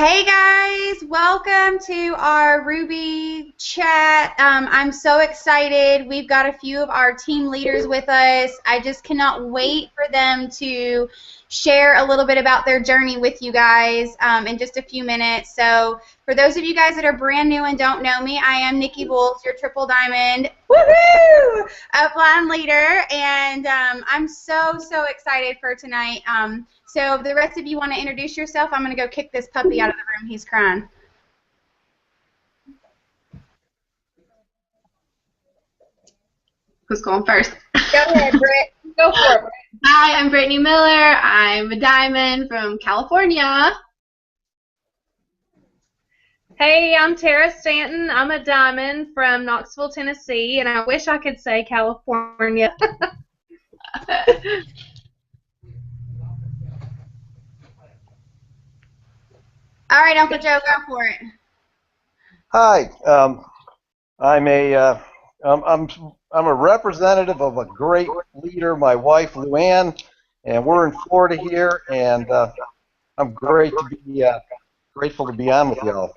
Hey guys, welcome to our Ruby chat. I'm so excited. We've got a few of our team leaders with us. I just cannot wait for them to share a little bit about their journey with you guys in just a few minutes. So for those of you guys that are brand new and don't know me, I am Nikki Voiles, your triple diamond woohoo upline leader, and I'm so excited for tonight. So if the rest of you want to introduce yourself, I'm going to go kick this puppy out of the room. He's crying. Who's going first? Go ahead, Britt. Go for it, Britt. Hi, I'm Brittany Miller. I'm a diamond from California. Hey, I'm Tara Stanton. I'm a diamond from Knoxville, Tennessee, and I wish I could say California. All right, Uncle Joe, go for it. Hi, I'm a representative of a great leader, my wife Luann, and we're in Florida here, and I'm grateful to be on with y'all.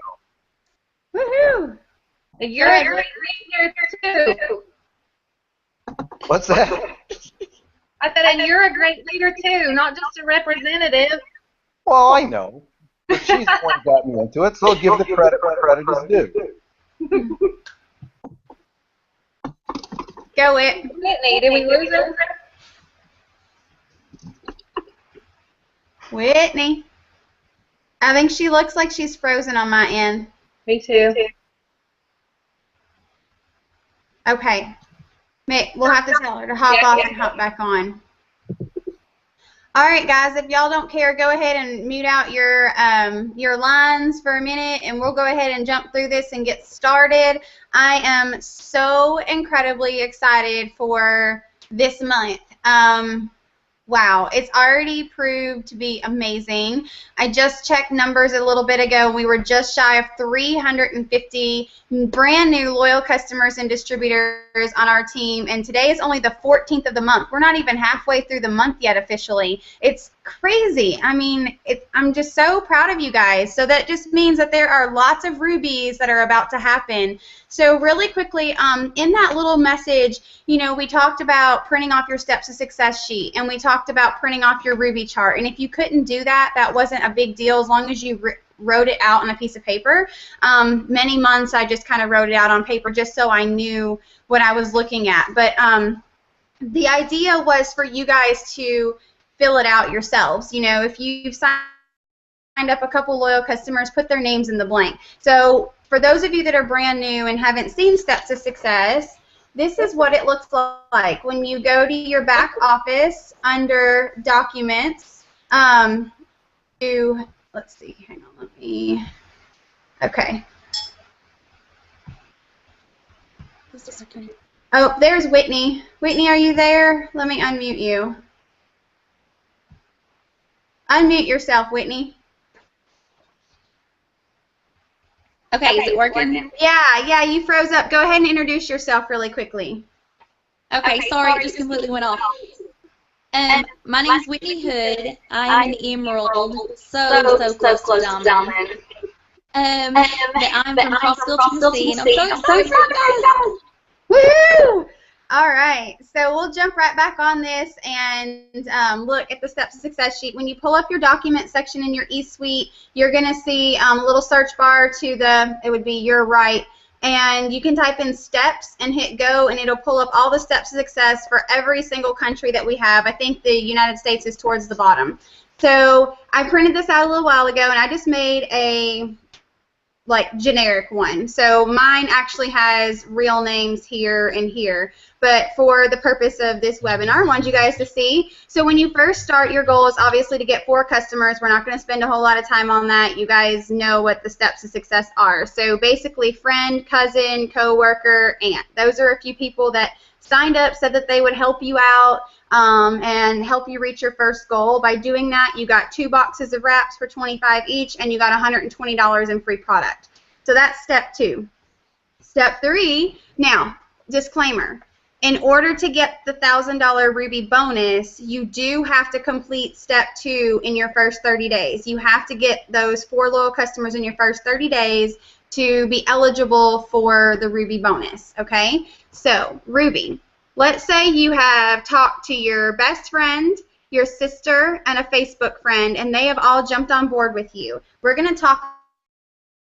Woohoo! You're a great leader too. What's that? I said, and you're a great leader too, not just a representative. Well, I know. But she's the one who got me into it, so I'll give the credit where credit is due. Go it. Whitney, did we lose her? Whitney. I think she looks like she's frozen on my end. Me too. Okay. Mick, we'll have to tell her to hop off and hop back on. All right, guys, if y'all don't care, go ahead and mute out your lines for a minute, and we'll go ahead and jump through this and get started. I am so incredibly excited for this month. Wow, it's already proved to be amazing. I just checked numbers a little bit ago. We were just shy of 350 brand new loyal customers and distributors on our team, and today is only the 14th of the month. We're not even halfway through the month yet officially. It's crazy. I mean, I'm just so proud of you guys. So that just means that there are lots of rubies that are about to happen. So really quickly, in that little message, you know, we talked about printing off your steps to success sheet, and we talked about printing off your ruby chart. And if you couldn't do that, that wasn't a big deal as long as you wrote it out on a piece of paper. Many months I just kind of wrote it out on paper just so I knew what I was looking at. But the idea was for you guys to fill it out yourselves. You know, if you've signed up a couple loyal customers, put their names in the blank. So for those of you that are brand new and haven't seen Steps to Success, this is what it looks like when you go to your back office under Documents. Let's see, hang on, let me, okay. Oh, there's Whitney. Whitney, are you there? Let me unmute you. Unmute yourself, Whitney. Okay, is it working? Yeah, you froze up. Go ahead and introduce yourself really quickly. Okay, sorry, it just completely went off. My name is Whitney Hood. I'm an emerald, so close to diamond. I'm from Knoxville, Tennessee, and I'm so excited. Woohoo! All right, so we'll jump right back on this and look at the Steps to Success sheet. When you pull up your document section in your eSuite, you're going to see a little search bar to the, it would be your right, and you can type in steps and hit go, and it'll pull up all the steps to success for every single country that we have. I think the United States is towards the bottom. So I printed this out a little while ago, and I just made a generic one. So mine actually has real names here and here, but for the purpose of this webinar, I want you guys to see. So when you first start, your goal is obviously to get 4 customers. We're not going to spend a whole lot of time on that. You guys know what the steps to success are. So basically friend, cousin, coworker, aunt. Those are a few people that signed up, said that they would help you out and help you reach your first goal. By doing that, you got 2 boxes of wraps for $25 each, and you got $120 in free product. So that's step 2. Step 3, now, disclaimer. in order to get the $1,000 Ruby bonus, you do have to complete step 2 in your first 30 days. You have to get those 4 loyal customers in your first 30 days to be eligible for the Ruby bonus, okay? So, Ruby, let's say you have talked to your best friend, your sister, and a Facebook friend, and they have all jumped on board with you. We're going to talk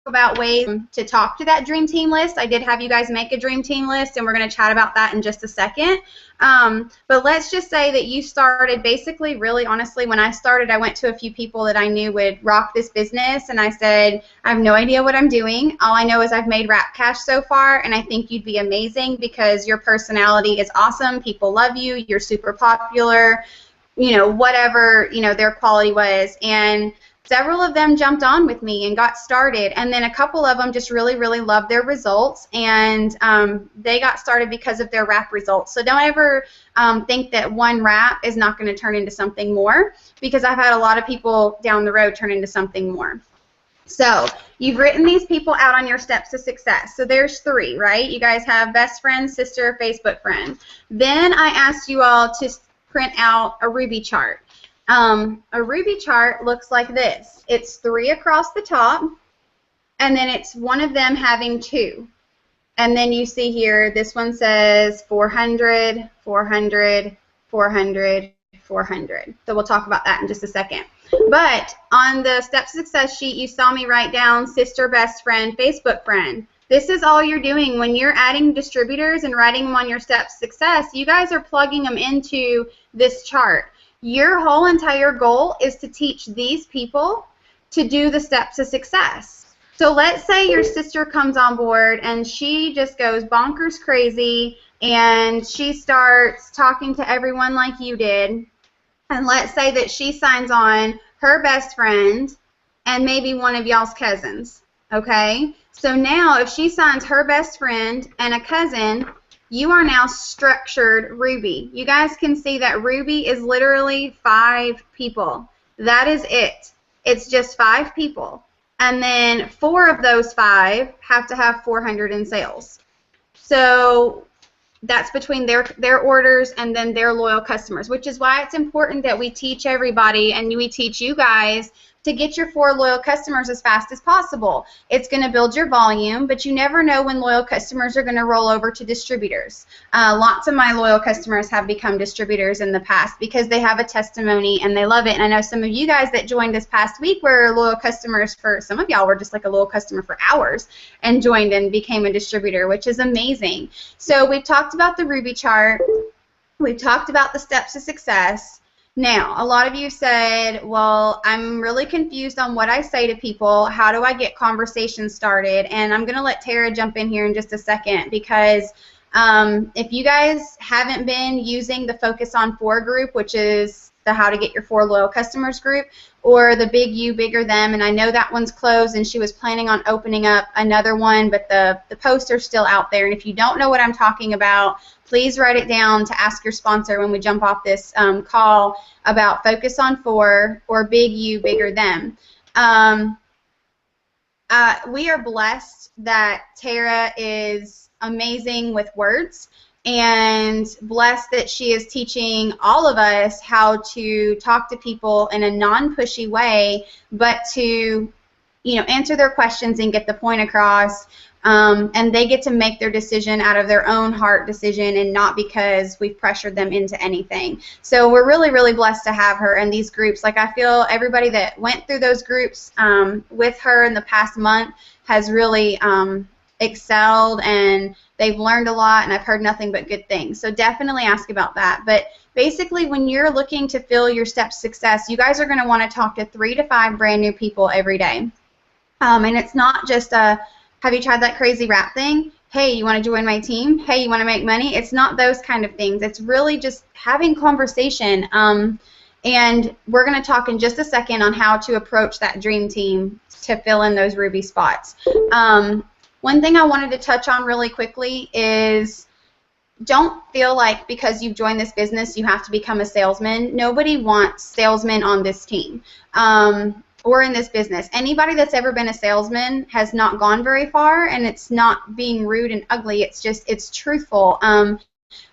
about ways to talk to that dream team list. I did have you guys make a dream team list, and we're going to chat about that in just a second. But let's just say that you started basically, really honestly, when I started, I went to a few people that I knew would rock this business, and I said, I have no idea what I'm doing. All I know is I've made rap cash so far, and I think you'd be amazing because your personality is awesome. People love you. You're super popular. You know, whatever, you know, their quality was. And several of them jumped on with me and got started, and then a couple of them just really, really loved their results, and they got started because of their rap results. So don't ever think that one rap is not going to turn into something more, because I've had a lot of people down the road turn into something more. So you've written these people out on your steps to success. So there's 3, right? You guys have best friend, sister, Facebook friend. Then I asked you all to print out a Ruby chart. A Ruby chart looks like this. It's 3 across the top, and then it's one of them having 2. And then you see here, this one says 400, 400, 400, 400. So we'll talk about that in just a second. But on the Steps to Success sheet, you saw me write down sister, best friend, Facebook friend. This is all you're doing when you're adding distributors and writing them on your Steps to Success. You guys are plugging them into this chart. Your whole entire goal is to teach these people to do the steps to success. So let's say your sister comes on board and she just goes bonkers crazy and she starts talking to everyone like you did. And let's say that she signs on her best friend and maybe one of y'all's cousins, okay? So now if she signs her best friend and a cousin, you are now structured Ruby. You guys can see that Ruby is literally 5 people. That is it. It's just 5 people. And then 4 of those 5 have to have 400 in sales. So that's between their orders and then their loyal customers, which is why it's important that we teach everybody and we teach you guys to get your 4 loyal customers as fast as possible. It's going to build your volume, but you never know when loyal customers are going to roll over to distributors. Lots of my loyal customers have become distributors in the past because they have a testimony and they love it. And I know some of you guys that joined this past week were loyal customers for, some of y'all were just like a loyal customer for hours and joined and became a distributor, which is amazing. So we've talked about the Ruby chart. We've talked about the steps to success. Now, a lot of you said, well, I'm really confused on what I say to people. How do I get conversations started? And I'm going to let Tara jump in here in just a second because if you guys haven't been using the Focus on 4 group, which is the How to Get Your 4 Loyal Customers group, or the Big You, Bigger Them, and I know that one's closed and she was planning on opening up another one, but the poster's still out there. And if you don't know what I'm talking about, please write it down to ask your sponsor when we jump off this call about Focus on 4 or Big You, Bigger Them. We are blessed that Tara is amazing with words and blessed that she is teaching all of us how to talk to people in a non-pushy way, but to, you know, answer their questions and get the point across. And they get to make their decision out of their own heart decision and not because we've pressured them into anything. So we're really, really blessed to have her in these groups. Like, I feel everybody that went through those groups with her in the past month has really excelled, and they've learned a lot, and I've heard nothing but good things. So definitely ask about that. But basically, when you're looking to fill your steps to success, you guys are going to want to talk to 3 to 5 brand new people every day. And it's not just a, have you tried that crazy rap thing? Hey, you want to join my team? Hey, you want to make money? It's not those kind of things. It's really just having conversation. And we're going to talk in just a second on how to approach that dream team to fill in those Ruby spots. One thing I wanted to touch on really quickly is don't feel like because you've joined this business you have to become a salesman. Nobody wants salesmen on this team. Or in this business. Anybody that's ever been a salesman has not gone very far, and it's not being rude and ugly. It's just, it's truthful.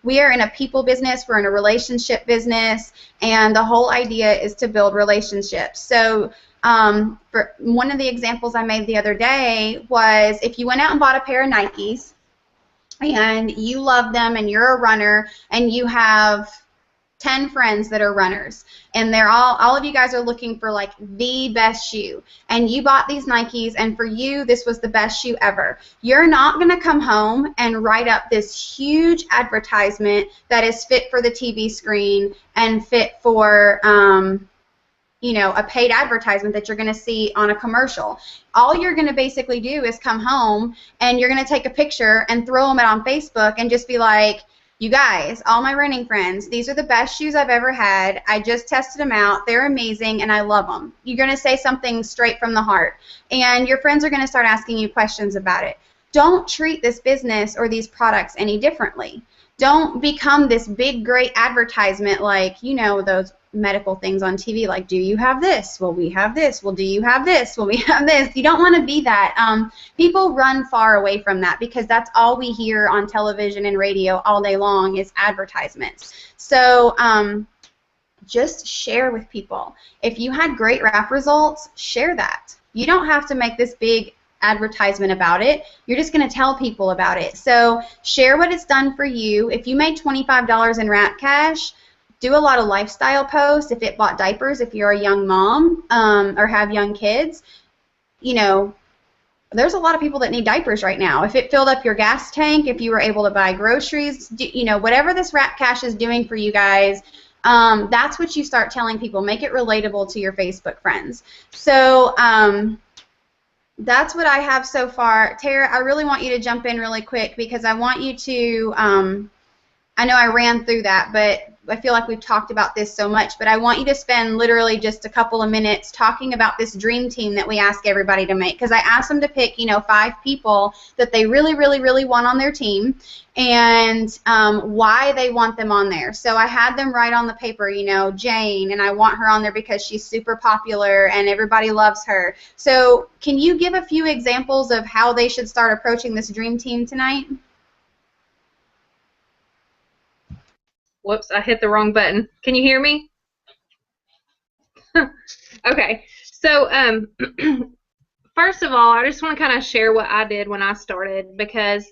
We are in a people business, we're in a relationship business, and the whole idea is to build relationships. So for one of the examples I made the other day was if you went out and bought a pair of Nikes and you love them and you're a runner and you have 10 friends that are runners, and they're all of you guys are looking for like the best shoe, and you bought these Nikes, and for you this was the best shoe ever. You're not going to come home and write up this huge advertisement that is fit for the TV screen and fit for you know, a paid advertisement that you're going to see on a commercial. All you're going to basically do is come home and you're going to take a picture and throw them out on Facebook and just be like, you guys, all my running friends, these are the best shoes I've ever had. I just tested them out. They're amazing, and I love them. You're going to say something straight from the heart, and your friends are going to start asking you questions about it. Don't treat this business or these products any differently. Don't become this big, great advertisement like, you know, those medical things on TV, like, do you have this? Well, we have this. Well, do you have this? Well, we have this. You don't want to be that. People run far away from that because that's all we hear on television and radio all day long is advertisements. So just share with people. If you had great rap results, share that. You don't have to make this big advertisement about it. You're just going to tell people about it. So share what it's done for you. If you made $25 in Rap Cash, do a lot of lifestyle posts. If it bought diapers, if you're a young mom or have young kids, you know, there's a lot of people that need diapers right now. If it filled up your gas tank, if you were able to buy groceries, you know, whatever this Rap Cash is doing for you guys, that's what you start telling people. Make it relatable to your Facebook friends. So that's what I have so far. Tara, I really want you to jump in really quick because I want you to, I know I ran through that, but I feel like we've talked about this so much, but I want you to spend literally just a couple of minutes talking about this dream team that we ask everybody to make, because I asked them to pick, you know, 5 people that they really, really, really want on their team and why they want them on there. So I had them write on the paper, you know, Jane, and I want her on there because she's super popular and everybody loves her. So can you give a few examples of how they should start approaching this dream team tonight? Whoops, I hit the wrong button. Can you hear me? Okay, so first of all, I just want to kind of share what I did when I started, because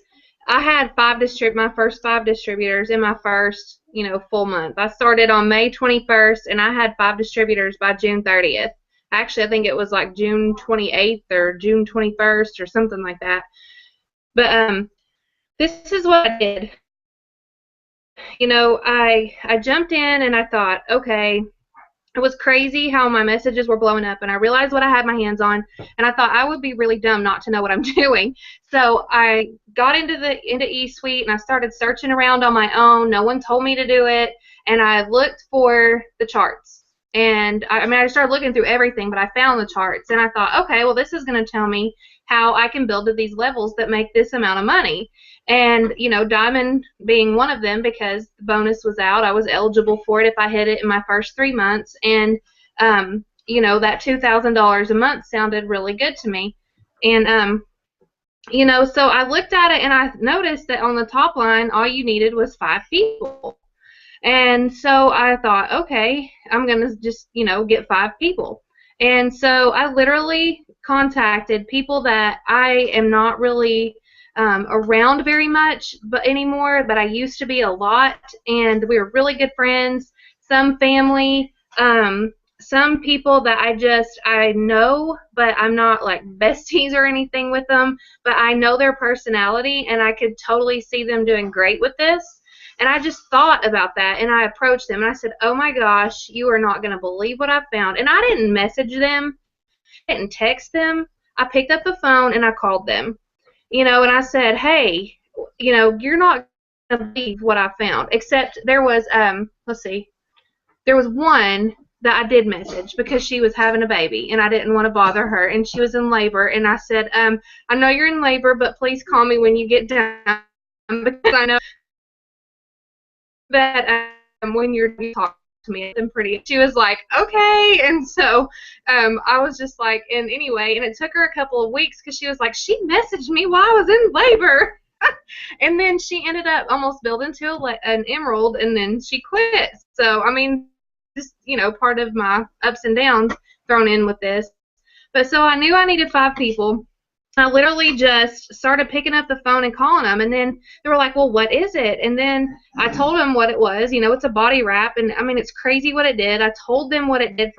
I had my first 5 distributors in my first, you know, full month. I started on May 21st, and I had 5 distributors by June 30th. Actually, I think it was like June 28th or June 21st or something like that. But this is what I did. You know, I jumped in and I thought, okay, it was crazy how my messages were blowing up, and I realized what I had my hands on, and I thought I would be really dumb not to know what I'm doing. So I got into eSuite and I started searching around on my own. No one told me to do it, and I looked for the charts. And I started looking through everything, but I found the charts, and I thought, okay, well, this is going to tell me how I can build to these levels that make this amount of money. And, you know, Diamond being one of them, because the bonus was out, I was eligible for it if I hit it in my first 3 months. And, you know, that $2,000 a month sounded really good to me. And, you know, so I looked at it and I noticed that on the top line, all you needed was 5 people. And so I thought, okay, I'm going to just, you know, get 5 people. And so I literally contacted people that I am not really around very much anymore, but I used to be a lot, and we were really good friends, some family, some people that I know, but I'm not like besties or anything with them, but I know their personality, and I could totally see them doing great with this. And I just thought about that, and I approached them, and I said, oh my gosh, you are not going to believe what I found. And I didn't message them, I didn't text them. I picked up the phone and I called them, you know, and I said, hey, you know, you're not going to believe what I found. Except there was, let's see, there was one that I did message because she was having a baby, and I didn't want to bother her, and she was in labor. And I said, I know you're in labor, but please call me when you get down, because I know that when you're talking to me, I'm pretty. She was like, okay. And so I was just like, and anyway, and it took her a couple of weeks because she was like, she messaged me while I was in labor. And then she ended up almost building to an emerald, and then she quit. So, I mean, just, part of my ups and downs thrown in with this. But so I knew I needed 5 people. I literally just started picking up the phone and calling them, and then they were like, well, what is it? And then I told them what it was. It's a body wrap, and I mean, it's crazy what it did. I told them what it did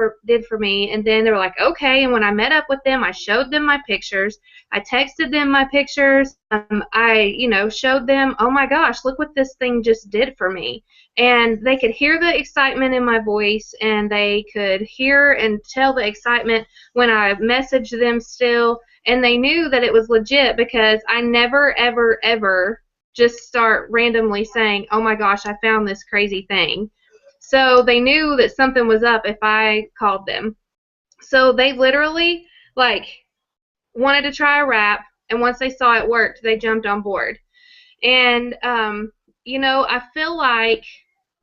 for me, and then they were like, okay. And when I met up with them, I showed them my pictures. I texted them my pictures. I showed them, oh my gosh, look what this thing just did for me. And they could hear the excitement in my voice, and they could hear and tell the excitement when I messaged them still. And they knew that it was legit because I never, ever, ever just start randomly saying, oh my gosh, I found this crazy thing. So they knew that something was up if I called them. So they literally, wanted to try a wrap, and once they saw it worked, they jumped on board. And, I feel like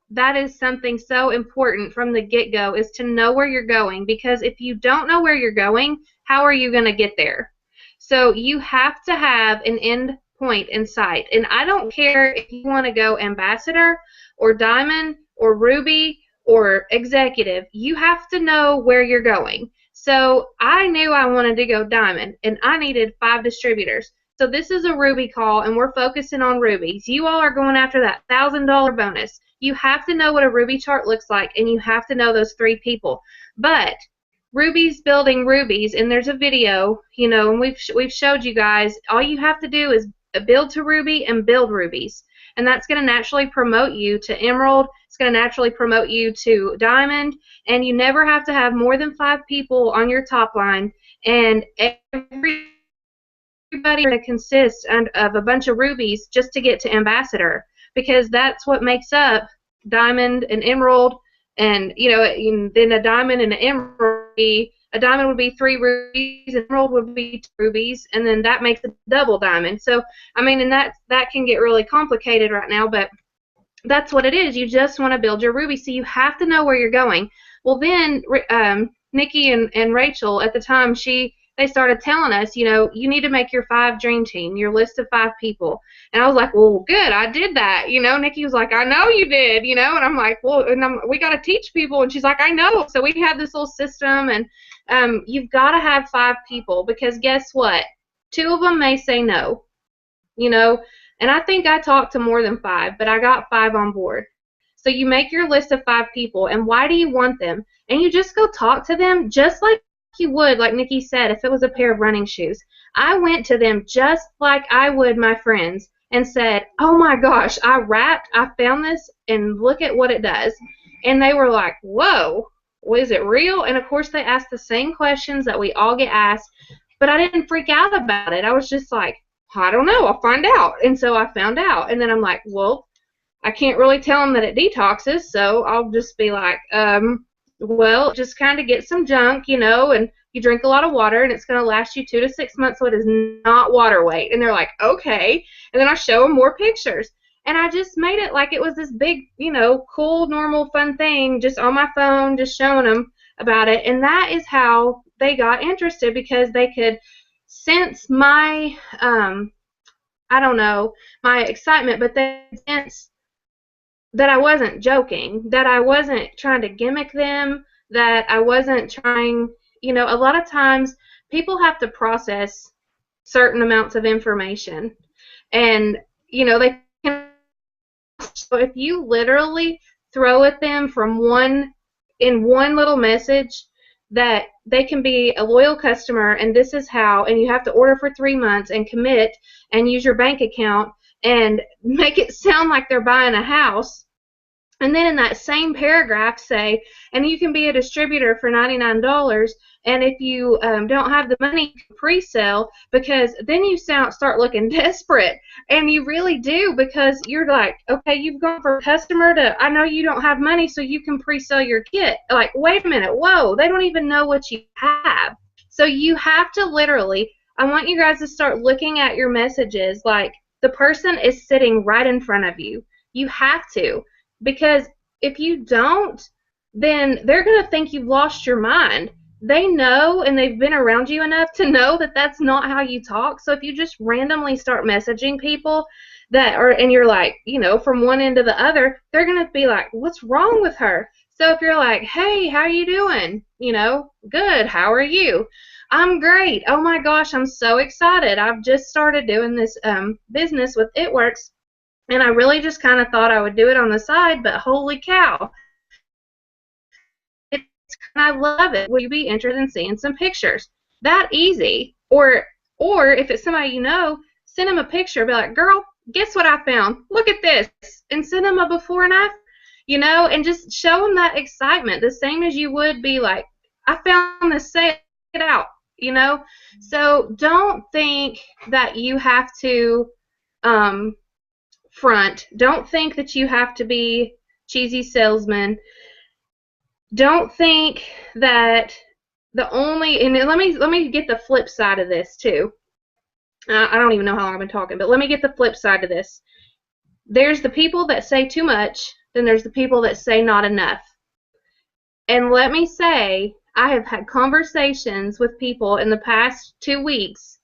that is something so important from the get-go, is to know where you're going, because if you don't know where you're going, how are you going to get there? So you have to have an end point in sight. And I don't care if you want to go ambassador or diamond or ruby or executive. You have to know where you're going. So I knew I wanted to go diamond, and I needed 5 distributors. So this is a ruby call, and we're focusing on rubies. You all are going after that $1,000 bonus. You have to know what a ruby chart looks like, and you have to know those 3 people. But rubies building rubies, and there's a video, and we've showed you guys, all you have to do is build to ruby and build rubies. And that's going to naturally promote you to emerald. It's going to naturally promote you to diamond. And you never have to have more than 5 people on your top line. And everybody consists of a bunch of rubies just to get to ambassador, because that's what makes up diamond and emerald. And then a diamond and an emerald. A diamond would be 3 rubies, an emerald would be 2 rubies, and then that makes a double diamond. So, I mean, and that can get really complicated right now, but that's what it is. You just want to build your ruby, so you have to know where you're going. Well, then Nikki and Rachel at the time, they started telling us, you need to make your 5 dream team, your list of 5 people. And I was like, well, good, I did that. Nikki was like, I know you did, and I'm like, well, we got to teach people. And she's like, I know. So we had this little system, and you've got to have 5 people, because guess what? 2 of them may say no, and I think I talked to more than 5, but I got 5 on board. So you make your list of 5 people, and why do you want them? And you just go talk to them just like you would, like Nikki said, if it was a pair of running shoes. I went to them just like I would my friends and said, oh my gosh, I found this, and look at what it does. And they were like, whoa, is it real? And of course they asked the same questions that we all get asked, but I didn't freak out about it. I was just like, I don't know, I'll find out. And so I found out, and then I'm like, well, I can't really tell them that it detoxes, so I'll just be like, well, just kind of get some junk, and you drink a lot of water, and it's going to last you 2 to 6 months, so it is not water weight. And they're like, okay. And then I show them more pictures. And I just made it like it was this big, cool, normal, fun thing, just on my phone, just showing them about it. And that is how they got interested, because they could sense my, I don't know, my excitement, but they sense that I wasn't joking, that I wasn't trying to gimmick them, that I wasn't trying, a lot of times people have to process certain amounts of information. And, they can, so if you literally throw at them from one little message that they can be a loyal customer, and this is how, and you have to order for 3 months and commit and use your bank account and make it sound like they're buying a house, and then in that same paragraph say, and you can be a distributor for $99, and if you don't have the money, pre-sell, because then you start looking desperate, and you really do, because you're like, okay, you've gone from customer to, I know you don't have money, so you can pre-sell your kit. Like, wait a minute, whoa, they don't even know what you have. So you have to literally, I want you guys to start looking at your messages like the person is sitting right in front of you. You have to, because if you don't, then they're going to think you've lost your mind. they know and they've been around you enough to know that that's not how you talk. So if you just randomly start messaging people that are, and you're like, you know, from one end to the other, they're going to be like, what's wrong with her? So if you're like, hey, how are you doing? You know, good. How are you? I'm great. Oh my gosh, I'm so excited. I've just started doing this business with It Works, and I really just kind of thought I would do it on the side, but holy cow, I love it. Will you be interested in seeing some pictures? That easy. Or if it's somebody you know, send them a picture. Be like, girl, guess what I found? Look at this. And send them a before and after, you know, and just show them that excitement. The same as you would be like, I found this, say it out, you know. So don't think that you have to front. Don't think that you have to be cheesy salesman. Don't think that the only, and let me get the flip side of this too. I don't even know how long I've been talking, but let me get the flip side of this. There's the people that say too much, then there's the people that say not enough. And let me say, I have had conversations with people in the past 2 weeks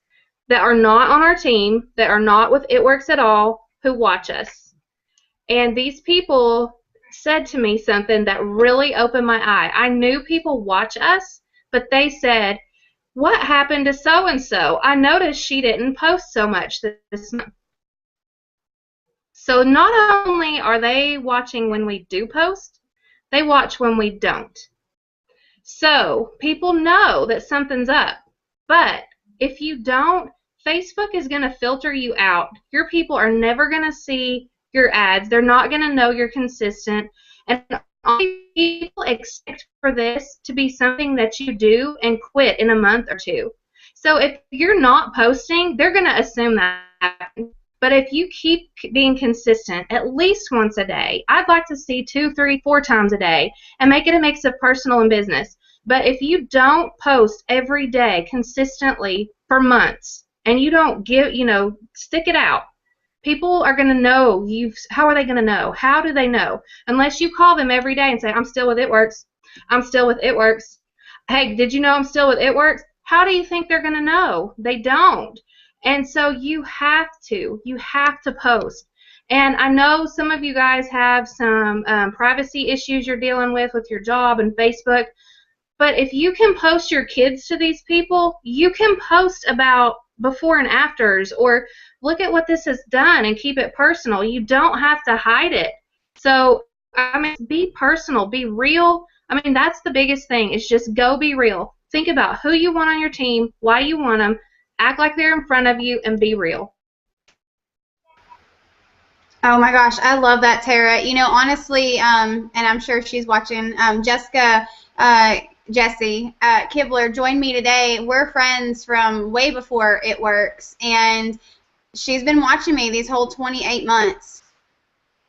that are not on our team, that are not with It Works at all, who watch us. And these people said to me something that really opened my eye. I knew people watch us, but they said, what happened to so-and-so? I noticed she didn't post so much this month. So not only are they watching when we do post, they watch when we don't. So people know that something's up. But if you don't, Facebook is going to filter you out. Your people are never going to see your ads. They're not going to know you're consistent. And people expect for this to be something that you do and quit in a month or two. So if you're not posting, they're going to assume that. But if you keep being consistent at least once a day, I'd like to see 2, 3, 4 times a day, and make it a mix of personal and business. But if you don't post every day consistently for months, and you don't give, you know, stick it out, people are going to know how are they going to know? How do they know? Unless you call them every day and say, I'm still with It Works. I'm still with It Works. Hey, did you know I'm still with It Works? How do you think they're going to know? They don't. And so you have to post. And I know some of you guys have some privacy issues you're dealing with your job and Facebook. But if you can post your kids to these people, you can post about before and afters, or look at what this has done and keep it personal. You don't have to hide it. So, I mean, be personal, be real. I mean, that's the biggest thing, is just go be real. Think about who you want on your team, why you want them, act like they're in front of you, and be real. Oh my gosh, I love that, Tara. You know, honestly, and I'm sure she's watching, Jessie Kibler joined me today. We're friends from way before It Works, and she's been watching me these whole 28 months,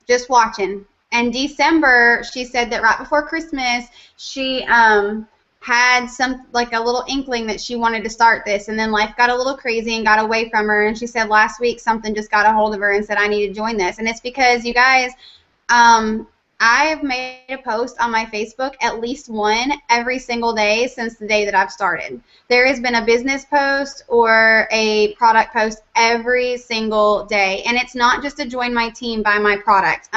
just watching. And December, she said that right before Christmas, she had a little inkling that she wanted to start this, and then life got a little crazy and got away from her, and she said last week something just got a hold of her and said, I need to join this. And it's because, you guys, I've made a post on my Facebook, at least one, every single day since the day that I've started. There has been a business post or a product post every single day, and it's not just to join my team, buy my product.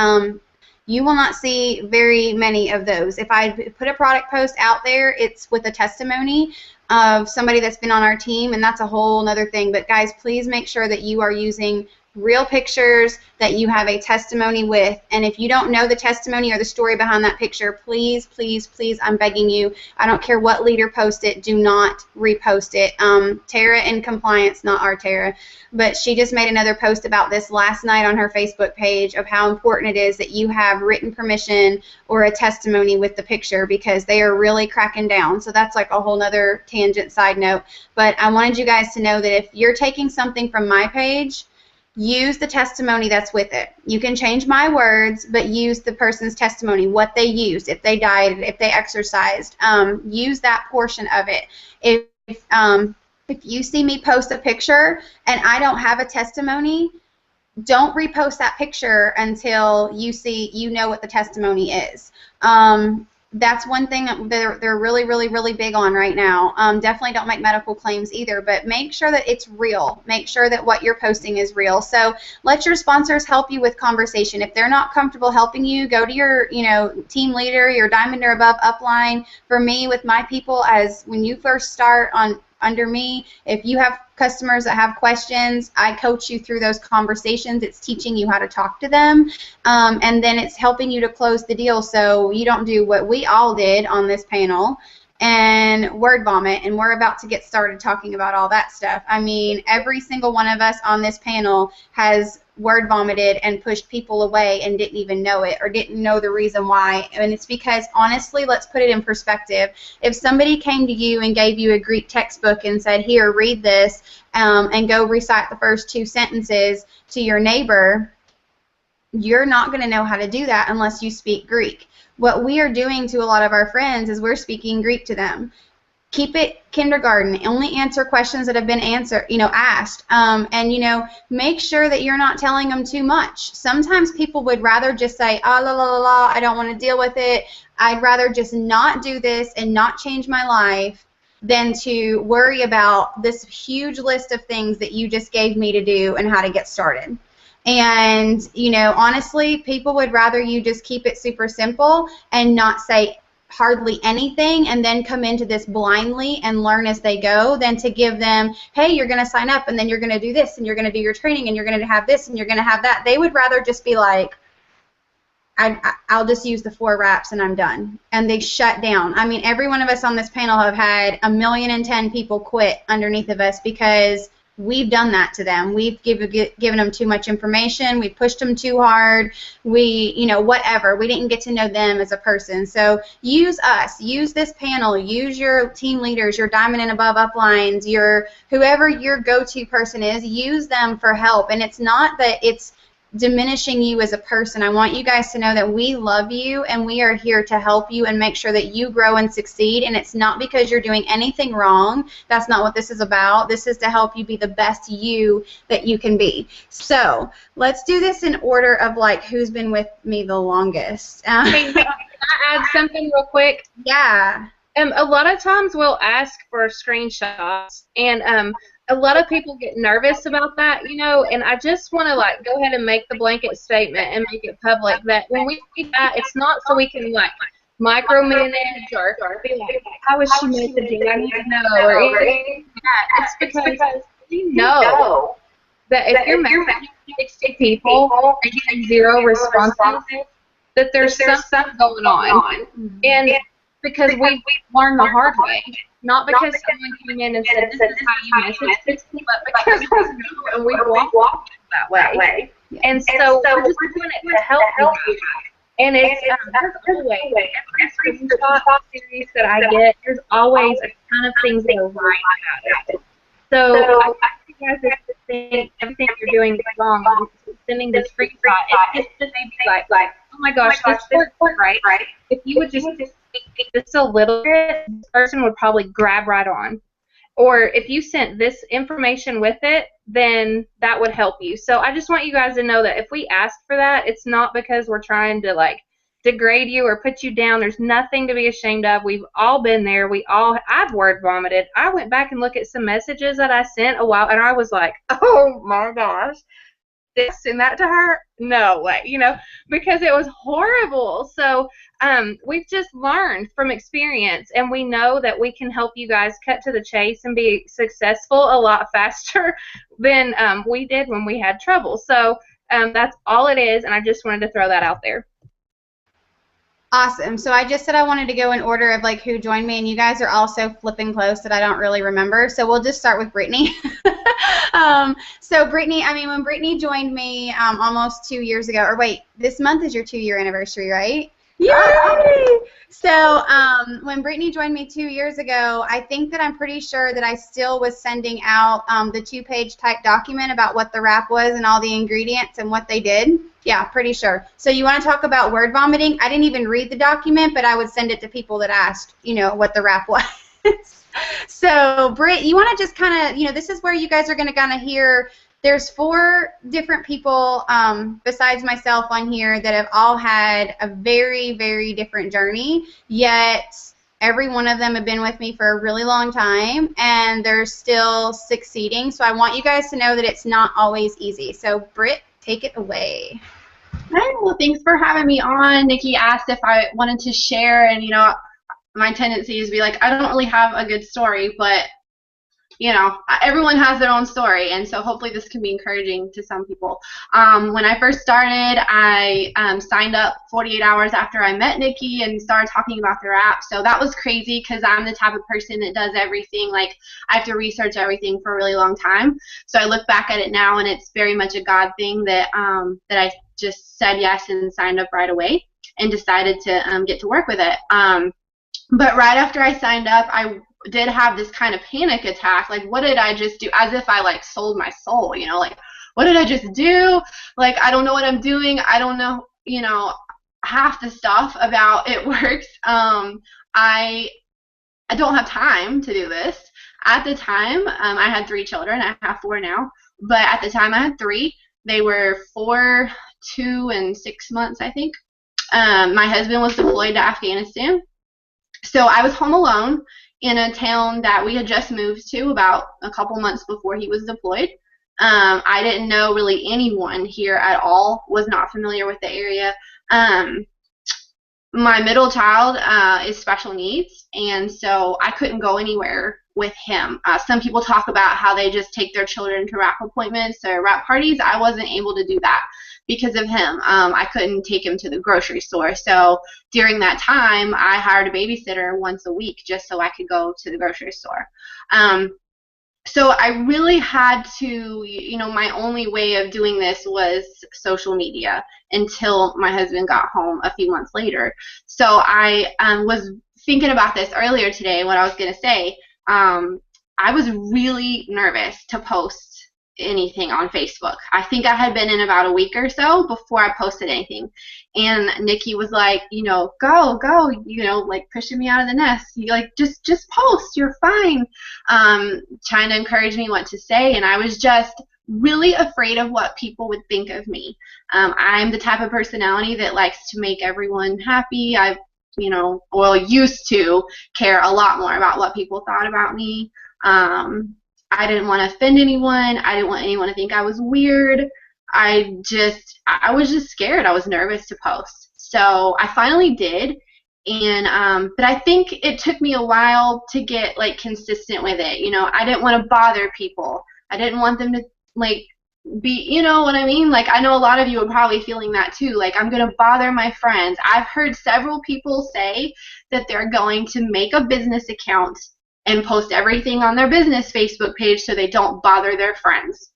You will not see very many of those. If I put a product post out there, it's with a testimony of somebody that's been on our team, and that's a whole other thing. But guys, please make sure that you are using real pictures that you have a testimony with. And if you don't know the testimony or the story behind that picture, please, please, please, I'm begging you, I don't care what leader posts it, do not repost it. Tara in compliance, not our Tara, but she just made another post about this last night on her Facebook page of how important it is that you have written permission or a testimony with the picture, because they are really cracking down. So that's like a whole nother tangent side note. But I wanted you guys to know that if you're taking something from my page, use the testimony that's with it. You can change my words, but use the person's testimony, what they used, if they dieted, if they exercised. Use that portion of it. If you see me post a picture and I don't have a testimony, don't repost that picture until you know what the testimony is. that's one thing that they're really, really, really big on right now. Definitely don't make medical claims either, but make sure that it's real. Make sure that what you're posting is real. So let your sponsors help you with conversation. If they're not comfortable helping you, go to your, team leader, your diamond or above upline. For me, with my people, as when you first start under me, if you have customers that have questions, I coach you through those conversations. It's teaching you how to talk to them, and then it's helping you to close the deal so you don't do what we all did on this panel and word vomit, and we're about to get started talking about all that stuff. I mean, every single one of us on this panel has word vomited and pushed people away and didn't even know it or didn't know the reason why. And it's because, honestly, let's put it in perspective. If somebody came to you and gave you a Greek textbook and said, here, read this, and go recite the first 2 sentences to your neighbor, you're not going to know how to do that unless you speak Greek. What we are doing to a lot of our friends is we're speaking Greek to them. Keep it kindergarten. Only answer questions that have been asked. And make sure that you're not telling them too much. Sometimes people would rather just say, la la la la, I don't want to deal with it. I'd rather just not do this and not change my life than to worry about this huge list of things that you just gave me to do and how to get started. And, honestly, people would rather you just keep it super simple and not say hardly anything and then come into this blindly and learn as they go than to give them, hey, you're going to sign up and then you're going to do this and you're going to do your training and you're going to have this and you're going to have that. They would rather just be like, I'll just use the 4 wraps and I'm done. And they shut down. I mean, every one of us on this panel have had 1,010,000 people quit underneath of us because we've done that to them. We've given them too much information. We pushed them too hard. Whatever. We didn't get to know them as a person. So use us. Use this panel. Use your team leaders, your diamond and above uplines, whoever your go-to person is. Use them for help. And it's not that it's diminishing you as a person. I want you guys to know that we love you and we are here to help you and make sure that you grow and succeed, and it's not because you're doing anything wrong. That's not what this is about. This is to help you be the best you that you can be. So let's do this in order of who's been with me the longest. Hey, can I add something real quick? Yeah. A lot of times we'll ask for screenshots, and a lot of people get nervous about that, and I just want to go ahead and make the blanket statement and make it public that when we do that, it's not so we can micromanage or be like, how is she messaging? I need to know, or anything like that. It's because we know that if you're messaging 60 people and getting 0 responses, that there's something going on. And because we learned the hard way. Not because someone came in and said, this is how you message people, but because we know and we walk that way. Yeah. And so we're just doing it to help you. And it's always, every screenshot series that I get, there's always a ton of things that are right about it. So I want you guys to think everything you're doing is wrong. Sending this screenshot, it's just maybe like, oh my gosh, this worked right. If you would just just a little bit, this person would probably grab right on. Or if you sent this information with it, then that would help you. So I just want you guys to know that if we ask for that, it's not because we're trying to degrade you or put you down. There's nothing to be ashamed of. We've all been there. I've word vomited. I went back and looked at some messages that I sent a while, and I was like, oh my gosh. Did I send that to her? No way, because it was horrible. So we've just learned from experience, and we know that we can help you guys cut to the chase and be successful a lot faster than we did when we had trouble. So that's all it is, and I just wanted to throw that out there. Awesome. So I just said I wanted to go in order of who joined me, and you guys are all so flipping close that I don't really remember. So we'll just start with Brittany. So Brittany, when Brittany joined me almost 2 years ago, or wait, this month is your 2-year anniversary, right? Yay! So when Brittany joined me 2 years ago, I think that I'm pretty sure that I still was sending out the 2-page type document about what the wrap was and all the ingredients and what they did. Yeah, pretty sure. So you want to talk about word vomiting? I didn't even read the document, but I would send it to people that asked, what the wrap was. So Britt, you want to just kind of, this is where you guys are going to kind of hear there's 4 different people besides myself on here that have all had a very, very different journey, yet every one of them have been with me for a really long time, and they're still succeeding. So I want you guys to know that it's not always easy. So, Britt, take it away. Hi, well, thanks for having me on. Nikki asked if I wanted to share, and, you know, my tendency is to be like, I don't really have a good story, but, you know, everyone has their own story, and so hopefully this can be encouraging to some people. When I first started, I signed up 48 hours after I met Nikki and started talking about their app. So that was crazy because I'm the type of person that does everything. Like, I have to research everything for a really long time. So I look back at it now, and it's very much a God thing that that I just said yes and signed up right away and decided to get to work with it. But right after I signed up, I did have this kind of panic attack. Like, what did I just do? As if I, like, sold my soul, you know? Like, what did I just do? Like, I don't know what I'm doing. I don't know, you know, half the stuff about It Works. I don't have time to do this. At the time, I had 3 children. I have 4 now. But at the time, I had 3. They were 4, 2, and 6 months, I think. My husband was deployed to Afghanistan. So I was home alone in a town that we had just moved to about a couple months before he was deployed. I didn't know really anyone here at all, was not familiar with the area. My middle child is special needs, and so I couldn't go anywhere with him. Some people talk about how they just take their children to rap appointments or rap parties. I wasn't able to do that because of him. I couldn't take him to the grocery store. So during that time, I hired a babysitter once a week just so I could go to the grocery store. So I really had to, you know, my only way of doing this was social media until my husband got home a few months later. So I was thinking about this earlier today, what I was going to say. I was really nervous to post anything on Facebook. I think I had been in about a week or so before I posted anything. And Nikki was like, you know, go, you know, like pushing me out of the nest. You like, just post, you're fine. Trying to encourage me what to say. And I was just really afraid of what people would think of me. I'm the type of personality that likes to make everyone happy. I, you know, well, used to care a lot more about what people thought about me. I didn't want to offend anyone. I didn't want anyone to think I was weird. I was just scared. I was nervous to post. So I finally did. And but I think it took me a while to get like consistent with it. You know, I didn't want to bother people. I didn't want them to like be, you know what I mean? Like, I know a lot of you are probably feeling that too. Like, I'm going to bother my friends. I've heard several people say that they're going to make a business account and post everything on their business Facebook page so they don't bother their friends.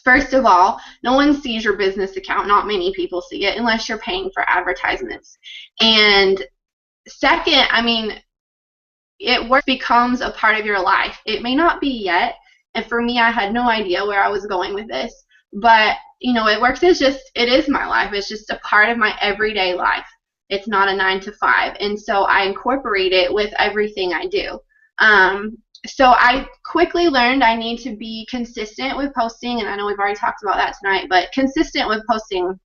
First of all, no one sees your business account. Not many people see it unless you're paying for advertisements. And second, I mean, it becomes a part of your life. It may not be yet. And for me, I had no idea where I was going with this. But, you know, It Works is just, it is my life. It's just a part of my everyday life. It's not a 9 to 5. And so I incorporate it with everything I do. So I quickly learned I need to be consistent with posting, and I know we've already talked about that tonight, but consistent with posting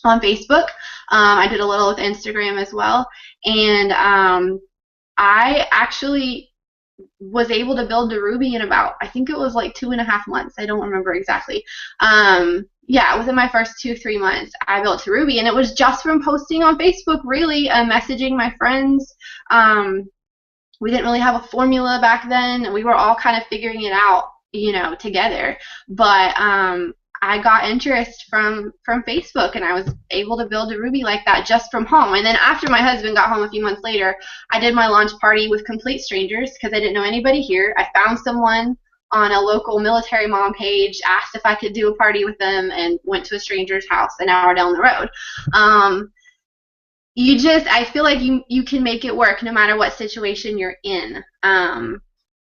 on Facebook. I did a little with Instagram as well, and I actually was able to build to Ruby in about, I think it was like 2.5 months. I don't remember exactly. Yeah, within my first 2-3 months, I built to Ruby, and it was just from posting on Facebook, really, messaging my friends. We didn't really have a formula back then. We were all kind of figuring it out, you know, together. But I got interest from Facebook, and I was able to build a Ruby like that just from home. And then after my husband got home a few months later, I did my launch party with complete strangers because I didn't know anybody here. I found someone on a local military mom page, asked if I could do a party with them, and went to a stranger's house an hour down the road. I feel like you can make it work no matter what situation you're in.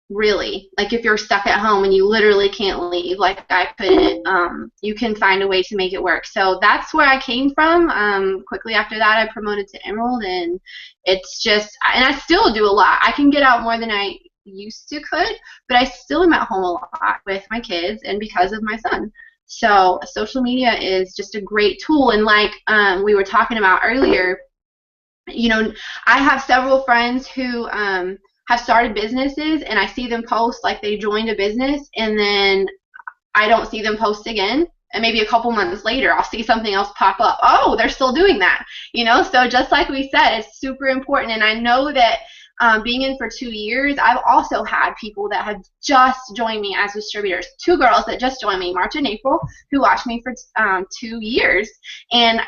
Really, like if you're stuck at home and you literally can't leave, like I couldn't, you can find a way to make it work. So that's where I came from. Quickly after that, I promoted to Emerald, and it's just, and I still do a lot. I can get out more than I used to could, but I still am at home a lot with my kids and because of my son. So social media is just a great tool. And like we were talking about earlier, you know, I have several friends who have started businesses, and I see them post like they joined a business, and then I don't see them post again. And maybe a couple months later, I'll see something else pop up. Oh, they're still doing that, you know? So just like we said, it's super important. And I know that being in for 2 years, I've also had people that have just joined me as distributors. 2 girls that just joined me, March and April, who watched me for 2 years. And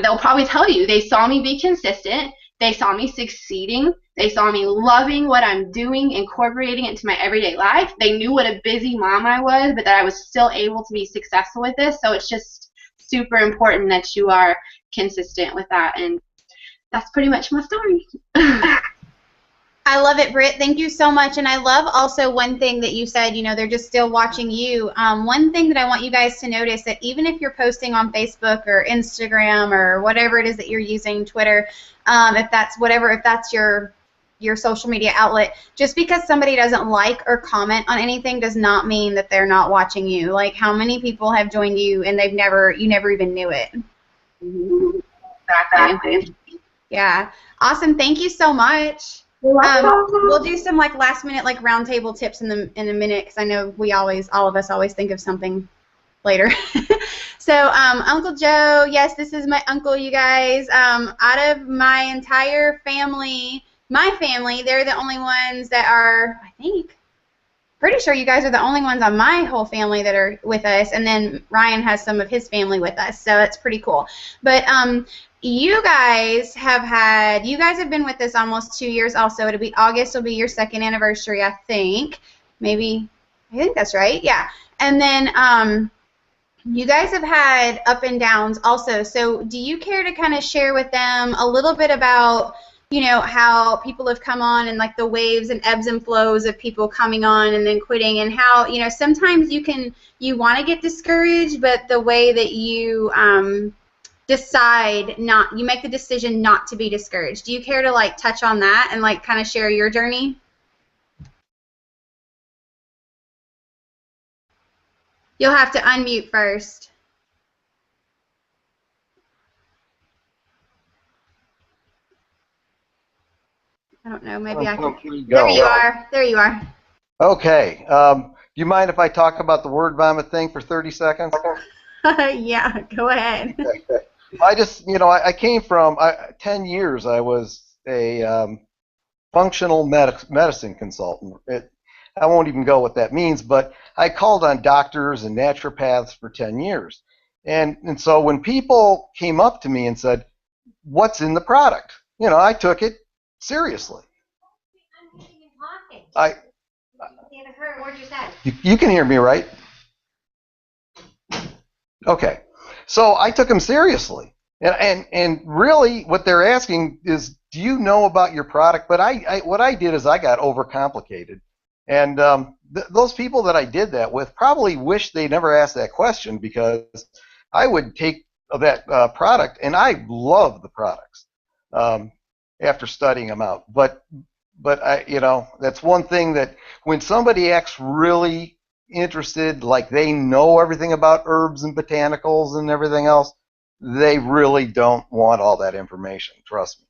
they'll probably tell you they saw me be consistent. They saw me succeeding. They saw me loving what I'm doing, incorporating it into my everyday life. They knew what a busy mom I was, but that I was still able to be successful with this. So it's just super important that you are consistent with that. And that's pretty much my story. I love it, Britt. Thank you so much. And I love also one thing that you said, you know, they're just still watching you. One thing that I want you guys to notice, that even if you're posting on Facebook or Instagram or whatever it is that you're using, Twitter, if that's your social media outlet, just because somebody doesn't like or comment on anything does not mean that they're not watching you. Like, how many people have joined you and you never even knew it? Exactly. Yeah. Awesome. Thank you so much. We'll do some like last minute like roundtable tips in a minute, because I know all of us always think of something later. So Uncle Joe, yes, this is my uncle, you guys. Out of my entire family, they're the only ones that are, I think, pretty sure you guys are the only ones on my whole family that are with us, and then Ryan has some of his family with us, so that's pretty cool. But you guys have been with us almost 2 years also. It'll be August will be your 2nd anniversary, I think. I think that's right, yeah. And then you guys have had up and downs also, so do you care to kind of share with them a little bit about, you know, how people have come on and like the waves and ebbs and flows of people coming on and then quitting, and how, you know, sometimes you want to get discouraged, but the way that you you make the decision not to be discouraged. Do you care to like touch on that and like kind of share your journey? You'll have to unmute first. I don't know. Maybe I can. There you are. There you are. Okay. Do you mind if I talk about the word vomit thing for 30 seconds? Yeah, go ahead. Okay. I just, you know, I came from 10 years. I was a functional medicine consultant. I won't even go what that means, but I called on doctors and naturopaths for 10 years. And so when people came up to me and said, what's in the product? You know, I took it seriously. You can hear me, right? Okay. So I took them seriously. And really what they're asking is, do you know about your product? But what I did is I got overcomplicated. And those people that I did that with probably wish they never asked that question, because I would take that product, and I love the products after studying them out. But I, you know, that's one thing that when somebody acts really interested, like they know everything about herbs and botanicals and everything else, they really don't want all that information, trust me.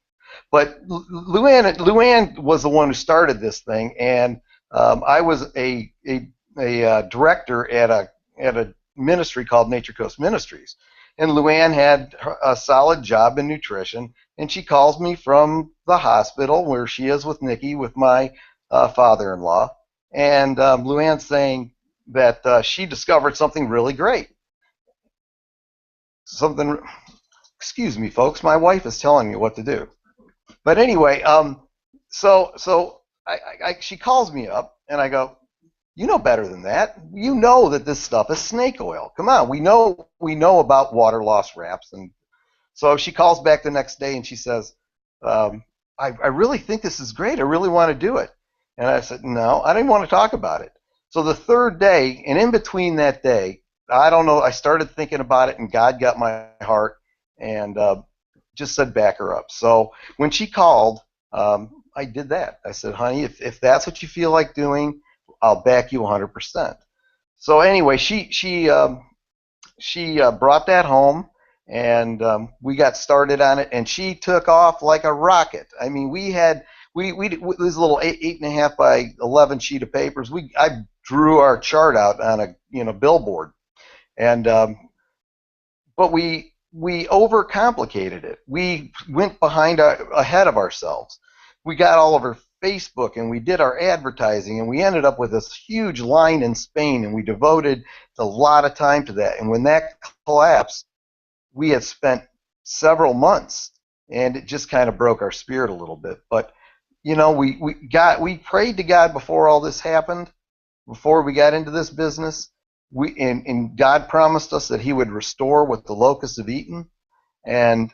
But Luann was the one who started this thing, and I was a director at a ministry called Nature Coast Ministries. And Luann had a solid job in nutrition, and she calls me from the hospital where she is with Nikki, with my father-in-law. And Luann's saying that she discovered something really great. Excuse me, folks, my wife is telling me what to do. But anyway, so she calls me up, and I go, you know better than that. You know that this stuff is snake oil. Come on, we know about water loss wraps. And so she calls back the next day, and she says, I really think this is great. I really want to do it. And I said, no, I didn't want to talk about it. So the third day, and in between that day, I don't know, I started thinking about it, and God got my heart and just said back her up. So when she called, I I did that. I said, honey, if that's what you feel like doing, I'll back you 100%. So anyway, she brought that home, and we got started on it, and she took off like a rocket. I mean, we this little 8.5 by 11 sheet of papers. I drew our chart out on a billboard, and but we overcomplicated it. We went ahead of ourselves. We got all over Facebook, and we did our advertising, and we ended up with this huge line in Spain, and we devoted a lot of time to that. And when that collapsed, we had spent several months, and it just kind of broke our spirit a little bit. But we prayed to God before all this happened, before we got into this business. And God promised us that He would restore what the locusts have eaten. And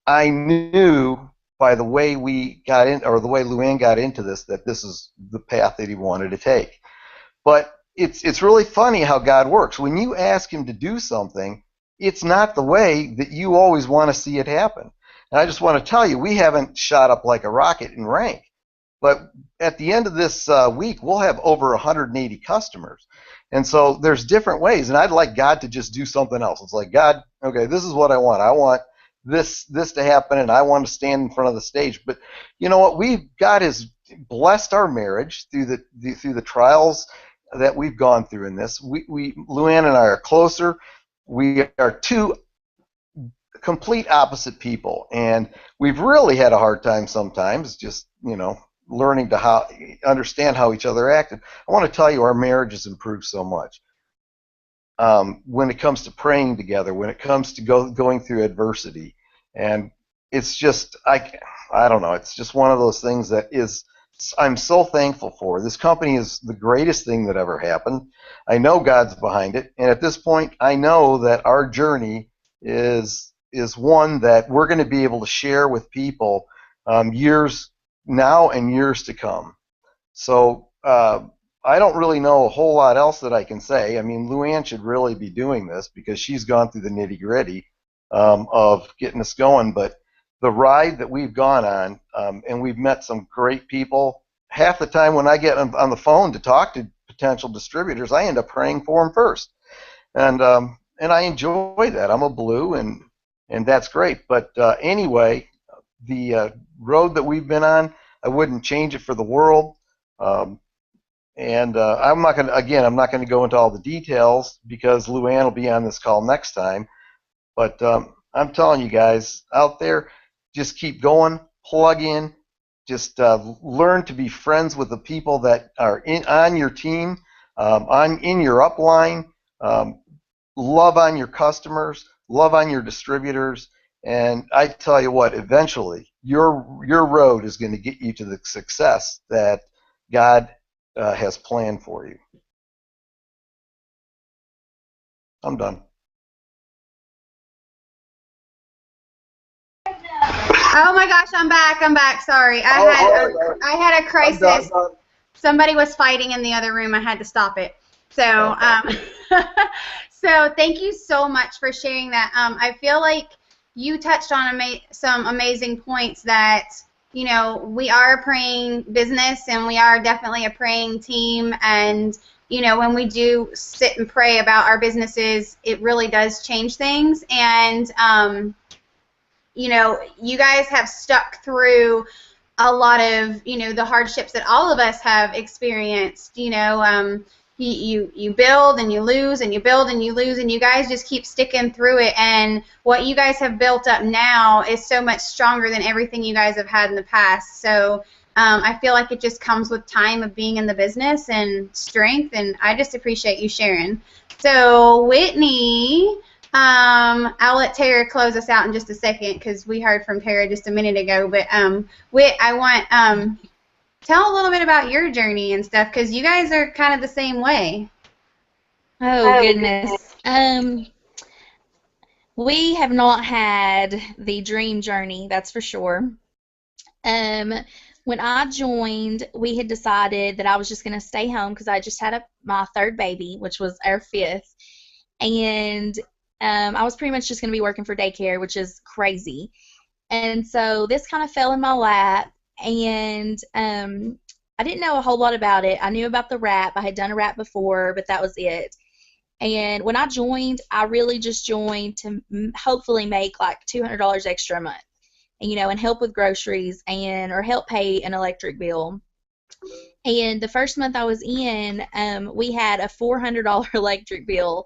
I knew by the way we got in, or the way Luann got into this, that this is the path that He wanted to take. But it's really funny how God works. When you ask Him to do something, it's not the way that you always want to see it happen. And I just want to tell you, we haven't shot up like a rocket in rank. But at the end of this week, we'll have over 180 customers. And so there's different ways. And I'd like God to just do something else. It's like, God, okay, this is what I want. I want this to happen, and I want to stand in front of the stage. But you know what? God has blessed our marriage through the trials that we've gone through in this. Luann and I are closer. We are two complete opposite people, and we've really had a hard time sometimes just learning to understand how each other acted. I want to tell you, our marriage has improved so much when it comes to praying together, when it comes to going through adversity. And it's just, I don't know, it's just one of those things that I'm so thankful for. This company is the greatest thing that ever happened. I know God's behind it, and at this point, I know that our journey is one that we're going to be able to share with people years now and years to come. So I don't really know a whole lot else that I can say. I mean, Luann should really be doing this because she's gone through the nitty-gritty of getting us going. But the ride that we've gone on, and we've met some great people. Half the time when I get on the phone to talk to potential distributors, I end up praying for them first. And I enjoy that. I'm a blue, and that's great. But anyway, the road that we've been on, I wouldn't change it for the world. I'm not going to go into all the details because Luann will be on this call next time. But I'm telling you guys out there, just keep going, plug in, just learn to be friends with the people that are on your team, in your upline. Love on your customers, love on your distributors, and I tell you what, eventually your road is going to get you to the success that God has planned for you. I'm done. Oh my gosh, I'm back. Sorry, I had a crisis. Somebody was fighting in the other room. I had to stop it. So, so thank you so much for sharing that. I feel like you touched on some amazing points that, we are a praying business, and we are definitely a praying team. And, when we do sit and pray about our businesses, it really does change things. And, you guys have stuck through a lot of, the hardships that all of us have experienced. You build and you lose, and you build and you lose, and you guys just keep sticking through it. And what you guys have built up now is so much stronger than everything you guys have had in the past. So I feel like it just comes with time of being in the business and strength, and I just appreciate you sharing. So Whitney, I'll let Tara close us out in just a second because we heard from Tara just a minute ago. But Whit, I want tell a little bit about your journey and stuff, because you guys are kind of the same way. Oh, goodness. We have not had the dream journey, that's for sure. When I joined, we had decided that I was just going to stay home because I just had my third baby, which was our fifth. And I was pretty much just going to be working for daycare, which is crazy. And so this kind of fell in my lap. And I didn't know a whole lot about it. I knew about the wrap. I had done a wrap before, but that was it. And when I joined, I really just joined to hopefully make like $200 extra a month, and, and help with groceries or help pay an electric bill. And the first month I was in, we had a $400 electric bill,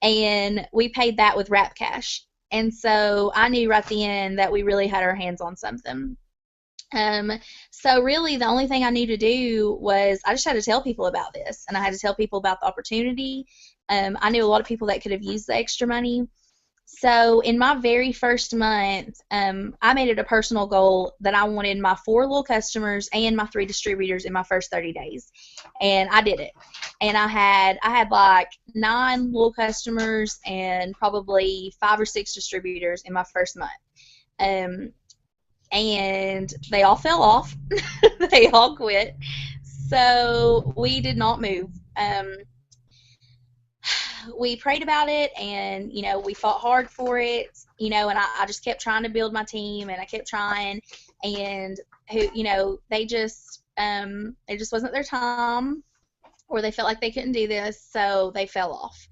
and we paid that with wrap cash. And so I knew right then that we really had our hands on something. So really the only thing I knew to do was I just had to tell people about this, and I had to tell people about the opportunity. I knew a lot of people that could have used the extra money. So in my very first month, I made it a personal goal that I wanted my 4 little customers and my 3 distributors in my first 30 days. And I did it. And I had like 9 little customers and probably 5 or 6 distributors in my first month. And they all fell off. They all quit. So we did not move. We prayed about it, and we fought hard for it, and I just kept trying to build my team, and I kept trying, and they just wasn't their time, or they felt like they couldn't do this, so they fell off.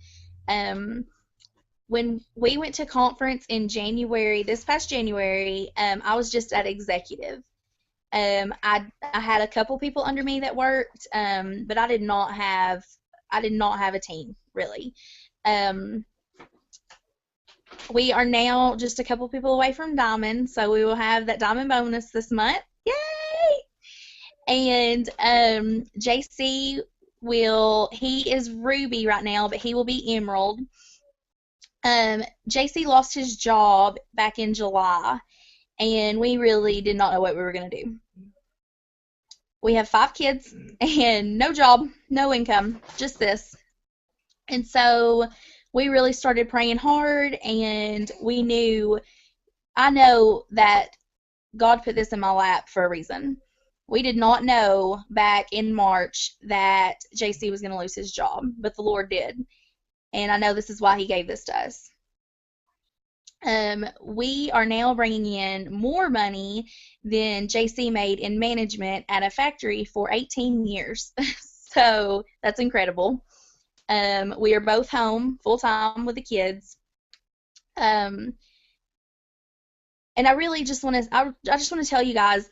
When we went to conference in January, this past January, I was just at executive. I had a couple people under me that worked, but I did not have a team, really. We are now just a couple people away from Diamond, so we will have that Diamond bonus this month. Yay! And JC he is Ruby right now, but he will be Emerald. JC lost his job back in July, and we really did not know what we were going to do. We have 5 kids and no job, no income, just this. And so we really started praying hard, and I know that God put this in my lap for a reason. We did not know back in March that JC was going to lose his job, but the Lord did. And I know this is why he gave this to us. We are now bringing in more money than JC made in management at a factory for 18 years. So that's incredible. We are both home full-time with the kids. And I really just want to tell you guys,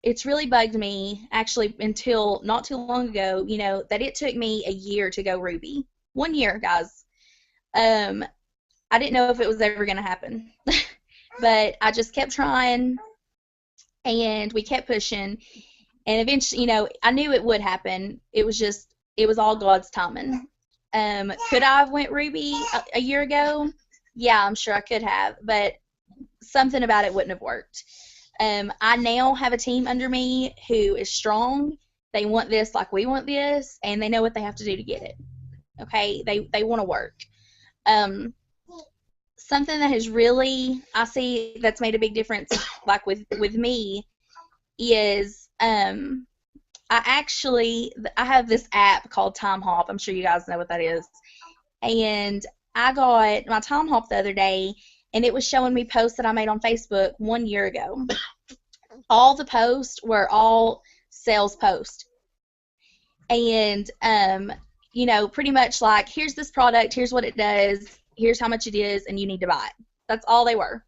it's really bugged me, actually, until not too long ago, that it took me a year to go Ruby. 1 year, guys. I didn't know if it was ever going to happen. But I just kept trying, and we kept pushing. And eventually, I knew it would happen. It was all God's timing. Could I have went Ruby a year ago? Yeah, I'm sure I could have, but something about it wouldn't have worked. I now have a team under me who is strong. They want this like we want this, and they know what they have to do to get it. Okay, they want to work. Something that has really, I see that's made a big difference, like with me, is I have this app called Time Hop. I'm sure you guys know what that is. And I got my Time Hop the other day, and it was showing me posts that I made on Facebook 1 year ago. All the posts were all sales posts. And, pretty much like, here's this product, here's what it does, here's how much it is, and you need to buy it. That's all they were.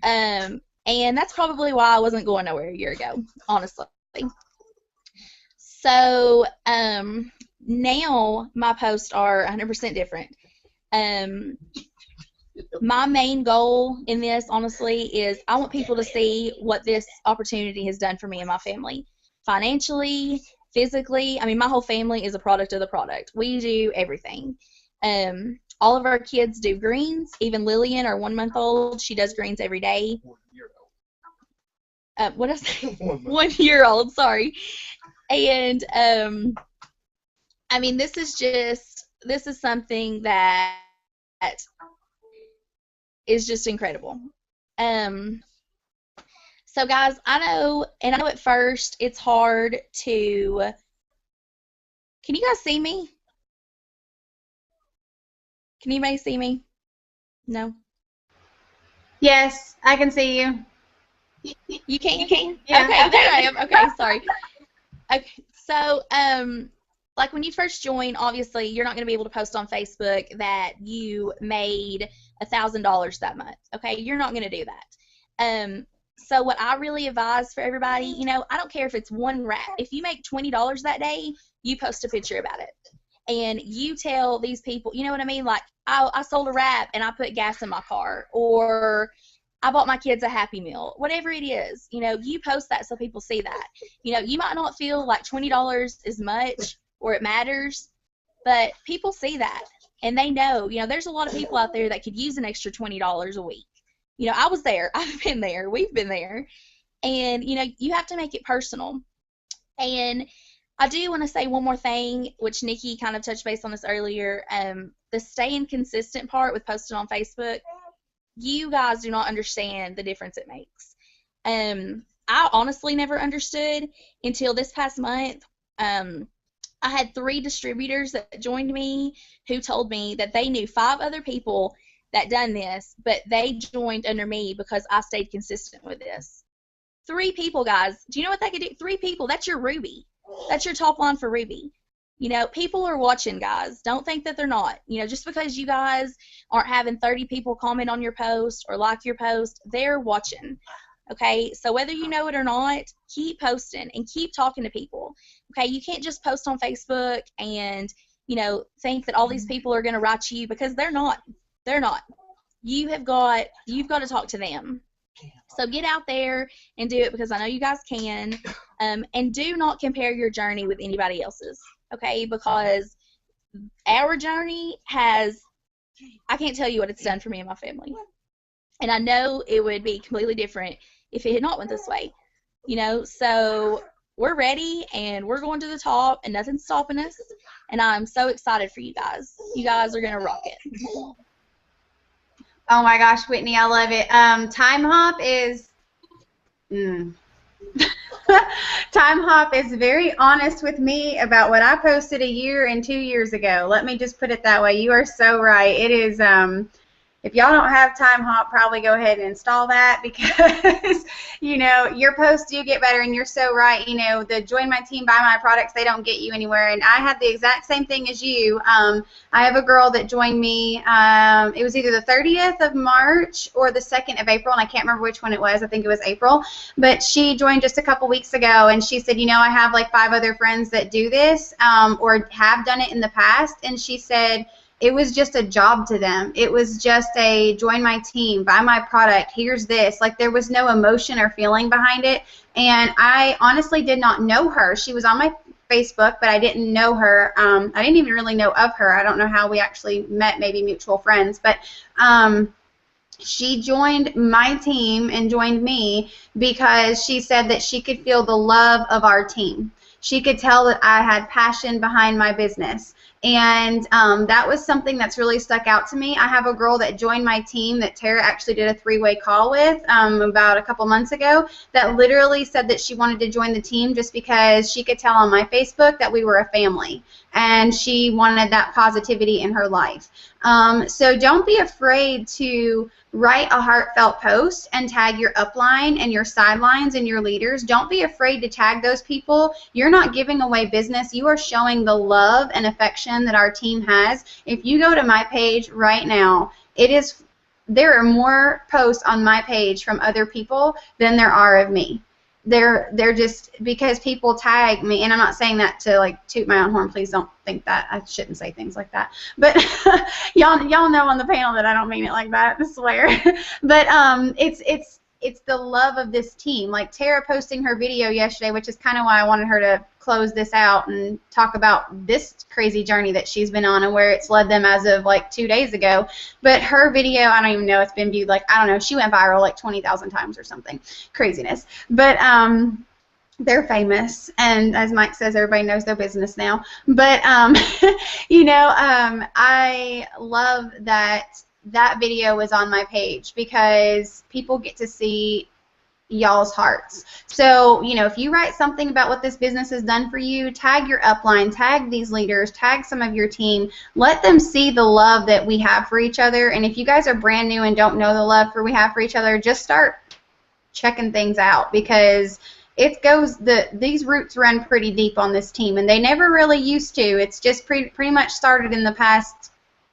And that's probably why I wasn't going nowhere a year ago, honestly. So now my posts are 100% different. My main goal in this, honestly, is I want people to see what this opportunity has done for me and my family. Financially, physically, my whole family is a product of the product. We do everything. All of our kids do greens. Even Lillian, our 1-month-old, she does greens every day. 1 year old. What did I say? 1 year old, sorry. And, this is something that is just incredible. So guys, I know at first it's hard to, can you guys see me? Can anybody see me? No? Yes, I can see you. You can? Yeah. Okay, there I am. Okay, sorry. Okay, so like when you first join, obviously you're not going to be able to post on Facebook that you made $1,000 that month. Okay, you're not going to do that. So what I really advise for everybody, you know, I don't care if it's one wrap. If you make $20 that day, you post a picture about it. And you tell these people, you know what I mean? Like, I sold a wrap and I put gas in my car, or I bought my kids a Happy Meal, whatever it is. You know, you post that so people see that. You know, you might not feel like $20 is much or it matters, but people see that and they know, you know, there's a lot of people out there that could use an extra $20 a week. You know, I was there. I've been there. We've been there. And, you know, you have to make it personal. And I do want to say one more thing, which Nikki kind of touched base on this earlier. The staying consistent part with posting on Facebook, you guys do not understand the difference it makes. I honestly never understood until this past month. I had 3 distributors that joined me who told me that they knew 5 other people that done this, but they joined under me because I stayed consistent with this. 3 people, guys. Do you know what they could do? 3 people. That's your Ruby. That's your top line for Ruby. You know, people are watching, guys. Don't think that they're not. You know, just because you guys aren't having 30 people comment on your post or like your post, they're watching. Okay, so whether you know it or not, keep posting and keep talking to people. Okay, you can't just post on Facebook and, you know, think that all these people are going to write to you, because they're not. They're not. You've got to talk to them. So get out there and do it, because I know you guys can. And do not compare your journey with anybody else's, okay? Because our journey has, I can't tell you what it's done for me and my family. And I know it would be completely different if it had not went this way, you know? So we're ready, and we're going to the top, and nothing's stopping us. And I'm so excited for you guys. You guys are going to rock it. Oh my gosh, Whitney, I love it. Time Hop is Time Hop is very honest with me about what I posted 1 year and 2 years ago. Let me just put it that way. You are so right. It is if y'all don't have Time Hop, probably go ahead and install that, because, you know, your posts do get better, and you're so right. You know, the join my team, buy my products, they don't get you anywhere. And I had the exact same thing as you. I have a girl that joined me. It was either the 30th of March or the 2nd of April, and I can't remember which one it was. I think it was April. But she joined just a couple weeks ago, and she said, you know, I have like 5 other friends that do this or have done it in the past. And she said, it was just a job to them. It was just a join my team, buy my product, here's this. Like, there was no emotion or feeling behind it. And I honestly did not know her. She was on my Facebook, but I didn't know her. I didn't even really know of her. I don't know how we actually met, maybe mutual friends. But she joined my team and joined me because she said that she could feel the love of our team. She could tell that I had passion behind my business. And that was something that's really stuck out to me. I have a girl that joined my team that Tara actually did a 3-way call with about a couple months ago, that literally said that she wanted to join the team just because she could tell on my Facebook that we were a family, and she wanted that positivity in her life. So don't be afraid to write a heartfelt post and tag your upline and your sidelines and your leaders. Don't be afraid to tag those people. You're not giving away business. You are showing the love and affection that our team has. If you go to my page right now, there are more posts on my page from other people than there are of me. They're just because people tag me, and I'm not saying that to like toot my own horn. Please don't think that. I shouldn't say things like that. But y'all know on the panel that I don't mean it like that, I swear. But it's the love of this team. Like Tara posting her video yesterday, which is kind of why I wanted her to close this out and talk about this crazy journey that she's been on and where it's led them as of like 2 days ago. But her video, I don't even know, it's been viewed like, I don't know, she went viral like 20,000 times or something. Craziness. But they're famous, and as Mike says, everybody knows their business now. But you know, I love that video was on my page because people get to see y'all's hearts. So, you know, if you write something about what this business has done for you, tag your upline, tag these leaders, tag some of your team. Let them see the love that we have for each other. And if you guys are brand new and don't know the love we have for each other, just start checking things out, because these roots run pretty deep on this team, and they never really used to. It's just pretty much started in the past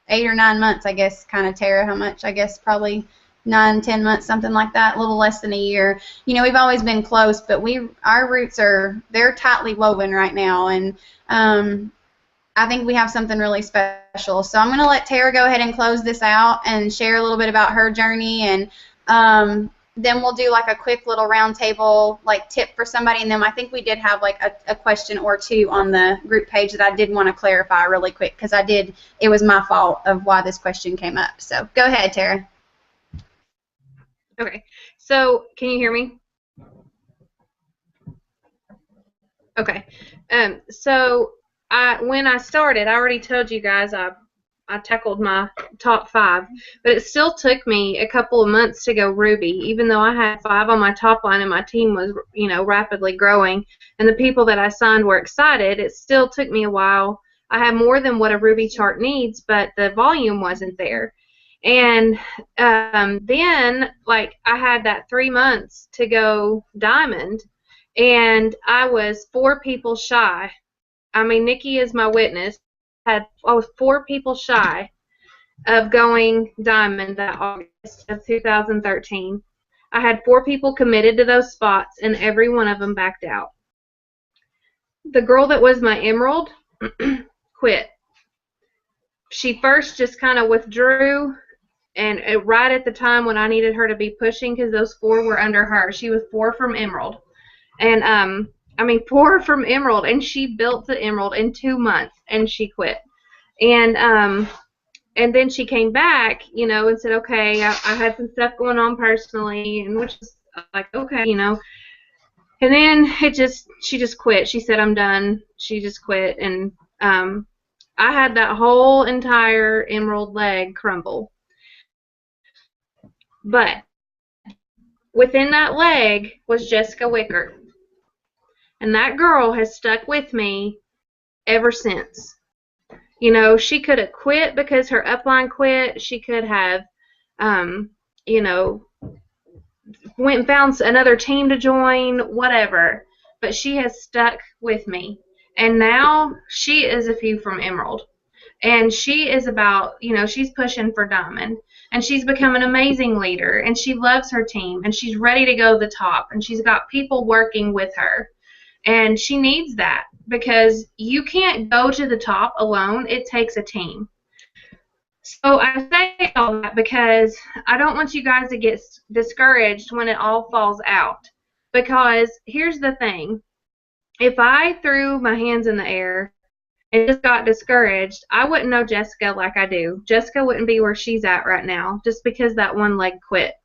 8 or 9 months, I guess. Kind of, Tara, how much? I guess probably 9, 10 months, something like that, a little less than a year. You know, we've always been close, but our roots they're tightly woven right now, and I think we have something really special. So I'm going to let Tara go ahead and close this out and share a little bit about her journey, and then we'll do like a quick little roundtable like tip for somebody, and then I think we did have like a question or two on the group page that I did want to clarify really quick, because it was my fault of why this question came up. So go ahead, Tara. Okay, so can you hear me? Okay, so when I started, I already told you guys I tackled my top 5, but it still took me a couple of months to go Ruby, even though I had 5 on my top line and my team was, you know, rapidly growing, and the people that I signed were excited. It still took me a while. I had more than what a Ruby chart needs, but the volume wasn't there. And then, like, I had that 3 months to go Diamond, and I was 4 people shy. I mean, Nikki is my witness. I was 4 people shy of going Diamond that August of 2013. I had 4 people committed to those spots, and every one of them backed out. The girl that was my Emerald quit. She first just kind of withdrew, and right at the time when I needed her to be pushing, because those 4 were under her. She was 4 from Emerald. And, I mean, 4 from Emerald, and she built the Emerald in 2 months, and she quit. And then she came back, you know, and said, okay, I had some stuff going on personally, and which is like, okay, you know. And then she just quit. She said, I'm done. She just quit, and I had that whole entire Emerald leg crumble. But within that leg was Jessica Wicker. And that girl has stuck with me ever since. You know, she could have quit because her upline quit. She could have, you know, went and found another team to join, whatever. But she has stuck with me. And now she is a few from Emerald. And she is about, you know, she's pushing for Diamond. And she's become an amazing leader. And she loves her team. And she's ready to go to the top. And she's got people working with her. And she needs that, because you can't go to the top alone. It takes a team. So I say all that because I don't want you guys to get discouraged when it all falls out. Because here's the thing. If I threw my hands in the air and just got discouraged, I wouldn't know Jessica like I do. Jessica wouldn't be where she's at right now just because that one leg quit.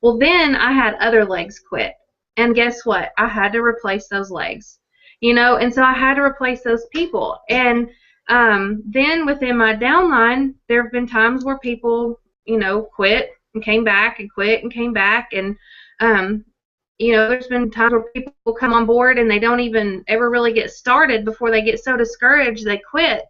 Well, then I had other legs quit. And guess what? I had to replace those legs, you know, and so I had to replace those people. And then within my downline, there have been times where people, you know, quit and came back and quit and came back. And, you know, there's been times where people come on board and they don't even ever really get started before they get so discouraged they quit.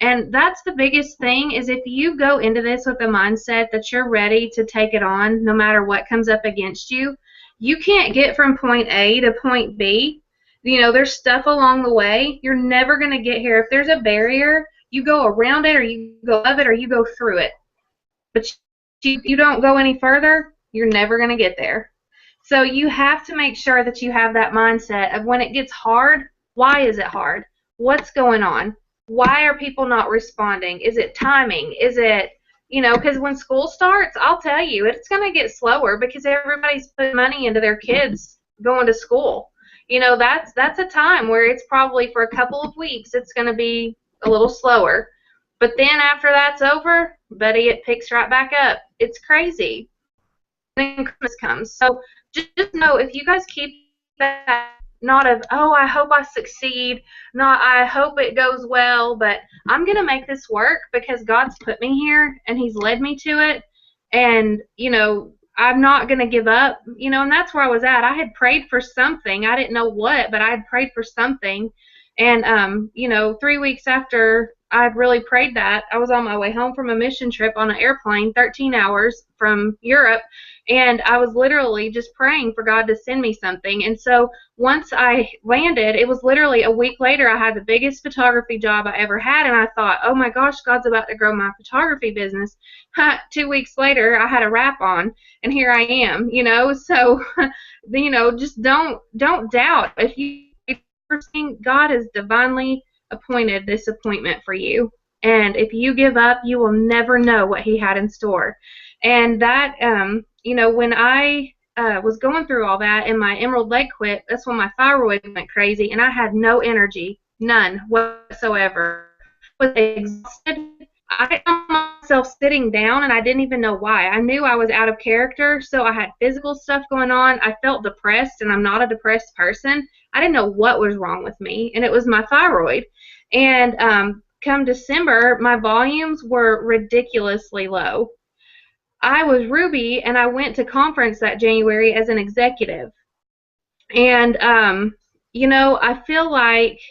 And that's the biggest thing, is if you go into this with the mindset that you're ready to take it on no matter what comes up against you, you can't get from point A to point B. You know, there's stuff along the way. You're never going to get here. If there's a barrier, you go around it, or you go above it, or you go through it. But you don't go any further, you're never going to get there. So you have to make sure that you have that mindset of when it gets hard, why is it hard? What's going on? Why are people not responding? Is it timing? Is it, you know, because when school starts, I'll tell you, it's going to get slower because everybody's putting money into their kids going to school. You know, that's a time where it's probably for a couple of weeks it's going to be a little slower. But then after that's over, buddy, it picks right back up. It's crazy. Then Christmas comes. So just know, if you guys keep that, not of, oh, I hope I succeed, not I hope it goes well, but I'm going to make this work because God's put me here and He's led me to it. And, you know, I'm not going to give up, you know, and that's where I was at. I had prayed for something. I didn't know what, but I had prayed for something. And, you know, 3 weeks after I really prayed that. I was on my way home from a mission trip on an airplane, 13 hours from Europe, and I was literally just praying for God to send me something. And so once I landed, it was literally a week later, I had the biggest photography job I ever had, and I thought, oh my gosh, God's about to grow my photography business. 2 weeks later, I had a wrap on, and here I am, you know. So, you know, just don't doubt. If you're seeing, God has divinely appointed this appointment for you. And if you give up, you will never know what he had in store. And that, you know, when I was going through all that and my emerald leg quit, that's when my thyroid went crazy and I had no energy, none whatsoever. I was exhausted. I found myself sitting down and I didn't even know why. I knew I was out of character, so I had physical stuff going on. I felt depressed, and I'm not a depressed person. I didn't know what was wrong with me, and it was my thyroid. And come December, my volumes were ridiculously low. I was Ruby, and I went to conference that January as an executive. And, you know, I feel like,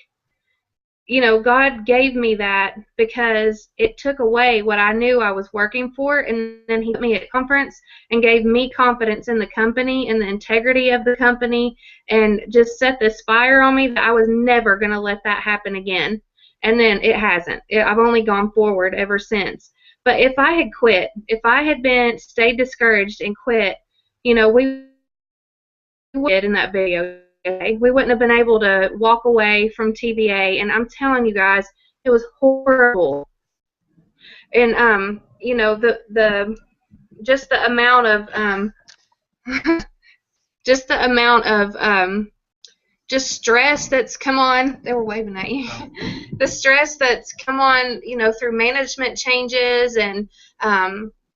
you know, God gave me that because it took away what I knew I was working for, and then he put me at conference and gave me confidence in the company and the integrity of the company, and just set this fire on me that I was never going to let that happen again. And then it hasn't. I've only gone forward ever since. But if I had quit, if I had stayed discouraged and quit, you know, we did in that video. We wouldn't have been able to walk away from TBA, and I'm telling you guys, it was horrible. And you know, just the amount of just stress that's come on. They were waving at you. The stress that's come on, you know, through management changes, and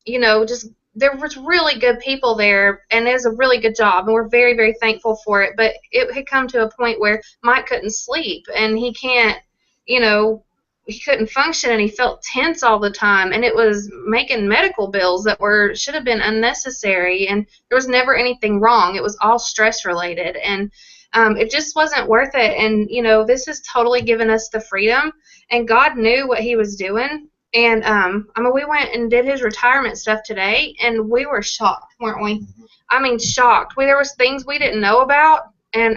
you know, just there was really good people there, and it was a really good job, and we're very, very thankful for it. But it had come to a point where Mike couldn't sleep, and he can't, you know, he couldn't function, and he felt tense all the time, and it was making medical bills that should have been unnecessary, and there was never anything wrong. It was all stress related, and it just wasn't worth it. And you know, this has totally given us the freedom, and God knew what he was doing. And I mean, we went and did his retirement stuff today, and we were shocked, weren't we? I mean, shocked. There was things we didn't know about, and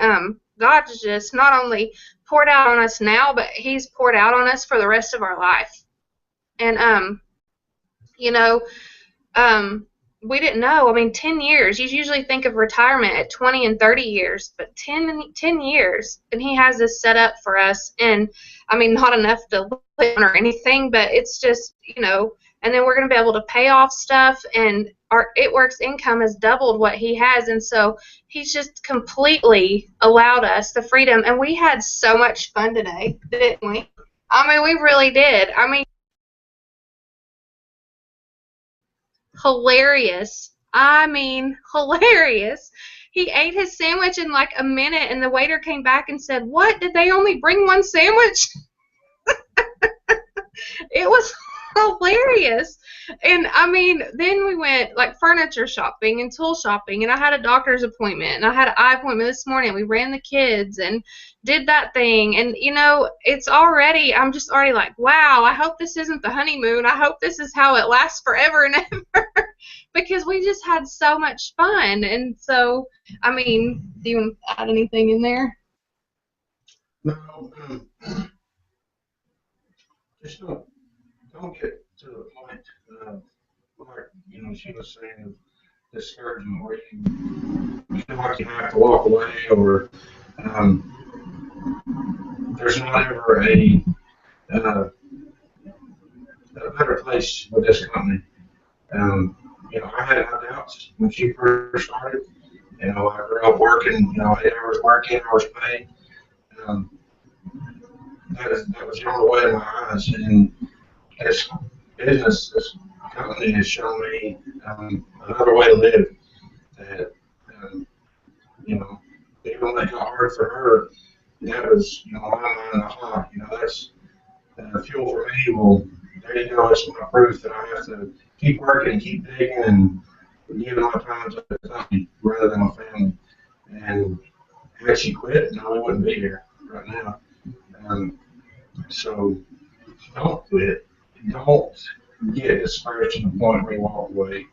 God just not only poured out on us now, but he's poured out on us for the rest of our life. And you know, we didn't know. I mean, 10 years. You usually think of retirement at 20 and 30 years, but 10 years, and he has this set up for us. And I mean, not enough to live on or anything, but it's just, you know, and then we're going to be able to pay off stuff, and our ItWorks income has doubled what he has, and so he's just completely allowed us the freedom. And we had so much fun today, didn't we? I mean, we really did. I mean, hilarious. I mean, hilarious. He ate his sandwich in like a minute, and the waiter came back and said, "What? Did they only bring one sandwich?" It was hilarious. And I mean, then we went like furniture shopping and tool shopping, and I had a doctor's appointment, and I had an eye appointment this morning. We ran the kids and did that thing, and you know, I'm just already like, wow, I hope this isn't the honeymoon. I hope this is how it lasts forever and ever. Because we just had so much fun. And so, I mean, do you want to add anything in there? No, just don't get to the point, like, you know, she was saying, of discouragement, where you feel like you have to walk away, or there's not ever a better place with this company. You know, I had my doubts when she first started. You know, I grew up working, you know, 8 hours work, 8 hours pay. That was the only way in my eyes. And this business, this company has shown me another way to live. That, you know, even when it got hard for her, that was, you know, my mind, aha, you know, that's fuel for me. Well, there you go, it's my proof that I have to keep working, keep digging, and giving my time to the company rather than my family. And had she quit, no, we wouldn't be here right now. So don't quit. Don't get discouraged to the point where you walk away.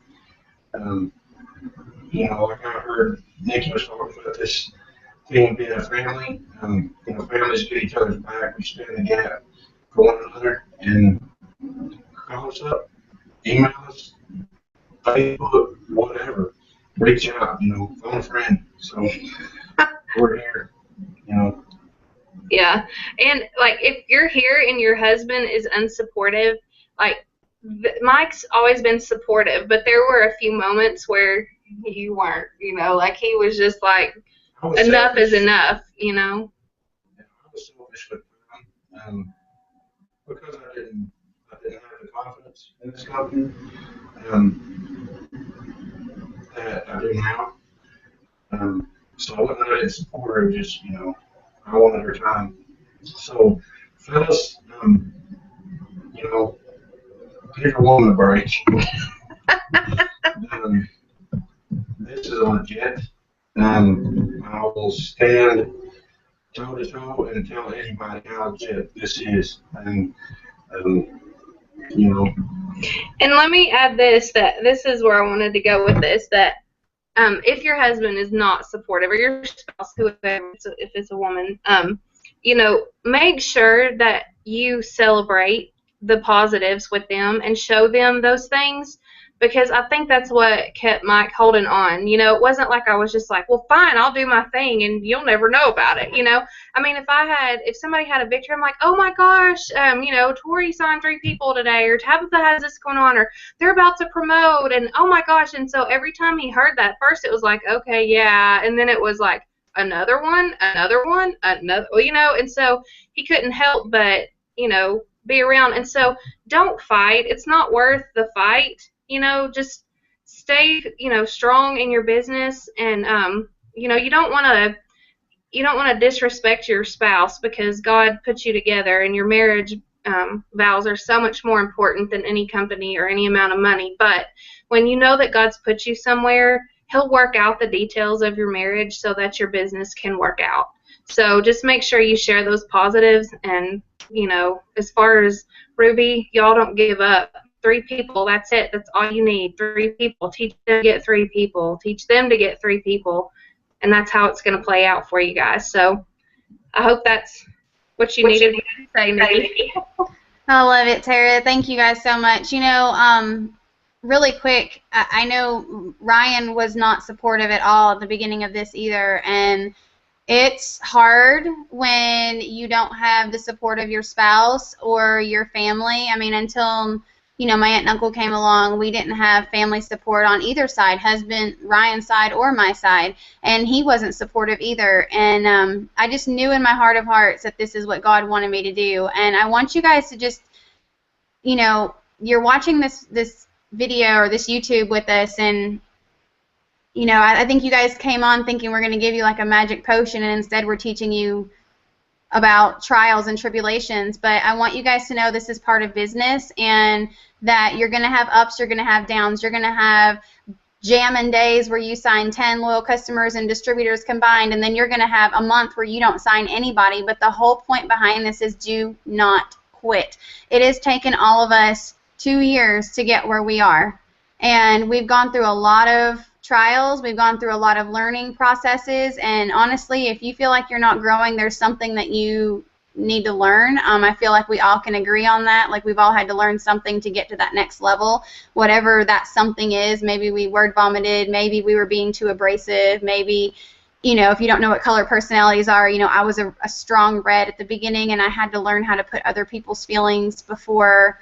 You know, like I heard Nikki was talking about this thing being a family. You know, families get each other's back. We stand in the gap for one another. And call us up, email us, Facebook, whatever. Reach out, you know, phone a friend. So we're here, you know. Yeah, and like if you're here and your husband is unsupportive, like Mike's always been supportive, but there were a few moments where you weren't, you know, like he was just like, enough is enough, you know. Yeah, I was selfish with time, because I didn't have the confidence in this company that I do now. So I wasn't really support her, just, you know, I wanted her time. So, fellas, you know, give your woman a break. This is legit. I will stand toe to toe and tell anybody how legit this is. And, you know. And let me add this, that this is where I wanted to go with this, that if your husband is not supportive, or your spouse, whoever, if it's a woman, you know, make sure that you celebrate the positives with them and show them those things, because I think that's what kept Mike holding on. You know, it wasn't like I was just like, well, fine, I'll do my thing and you'll never know about it, you know. I mean, if somebody had a victory, I'm like, oh my gosh, you know, Tori signed 3 people today, or Tabitha has this going on, or they're about to promote, and oh my gosh. And so every time he heard that, first it was like, okay, yeah, and then it was like another one, you know, and so he couldn't help but, you know, be around. And so don't fight. It's not worth the fight. You know, just stay, you know, strong in your business, and you know, you don't want to disrespect your spouse, because God put you together, and your marriage vows are so much more important than any company or any amount of money. But when you know that God's put you somewhere, He'll work out the details of your marriage so that your business can work out. So just make sure you share those positives. And, you know, as far as Ruby, y'all don't give up. 3 people, that's it. That's all you need. 3 people. Teach them to get 3 people. Teach them to get 3 people. And that's how it's going to play out for you guys. So I hope that's what you needed to say, Nikki. I love it, Tara. Thank you guys so much. You know, really quick, I know Ryan was not supportive at all at the beginning of this either, and it's hard when you don't have the support of your spouse or your family. I mean, until, you know, my aunt and uncle came along, we didn't have family support on either side, husband, Ryan's side, or my side, and he wasn't supportive either. And I just knew in my heart of hearts that this is what God wanted me to do. And I want you guys to just, you know, you're watching this video or this YouTube with us, and, you know, I think you guys came on thinking we're going to give you like a magic potion, and instead we're teaching you about trials and tribulations. But I want you guys to know this is part of business, and that you're going to have ups, you're going to have downs, you're going to have jamming days where you sign 10 loyal customers and distributors combined, and then you're going to have a month where you don't sign anybody. But the whole point behind this is do not quit. It has taken all of us 2 years to get where we are, and we've gone through a lot of trials, we've gone through a lot of learning processes, and honestly, if you feel like you're not growing, there's something that you need to learn. I feel like we all can agree on that. Like, we've all had to learn something to get to that next level, whatever that something is. Maybe we word vomited, maybe we were being too abrasive, maybe, you know, if you don't know what color personalities are, you know, I was a strong red at the beginning, and I had to learn how to put other people's feelings before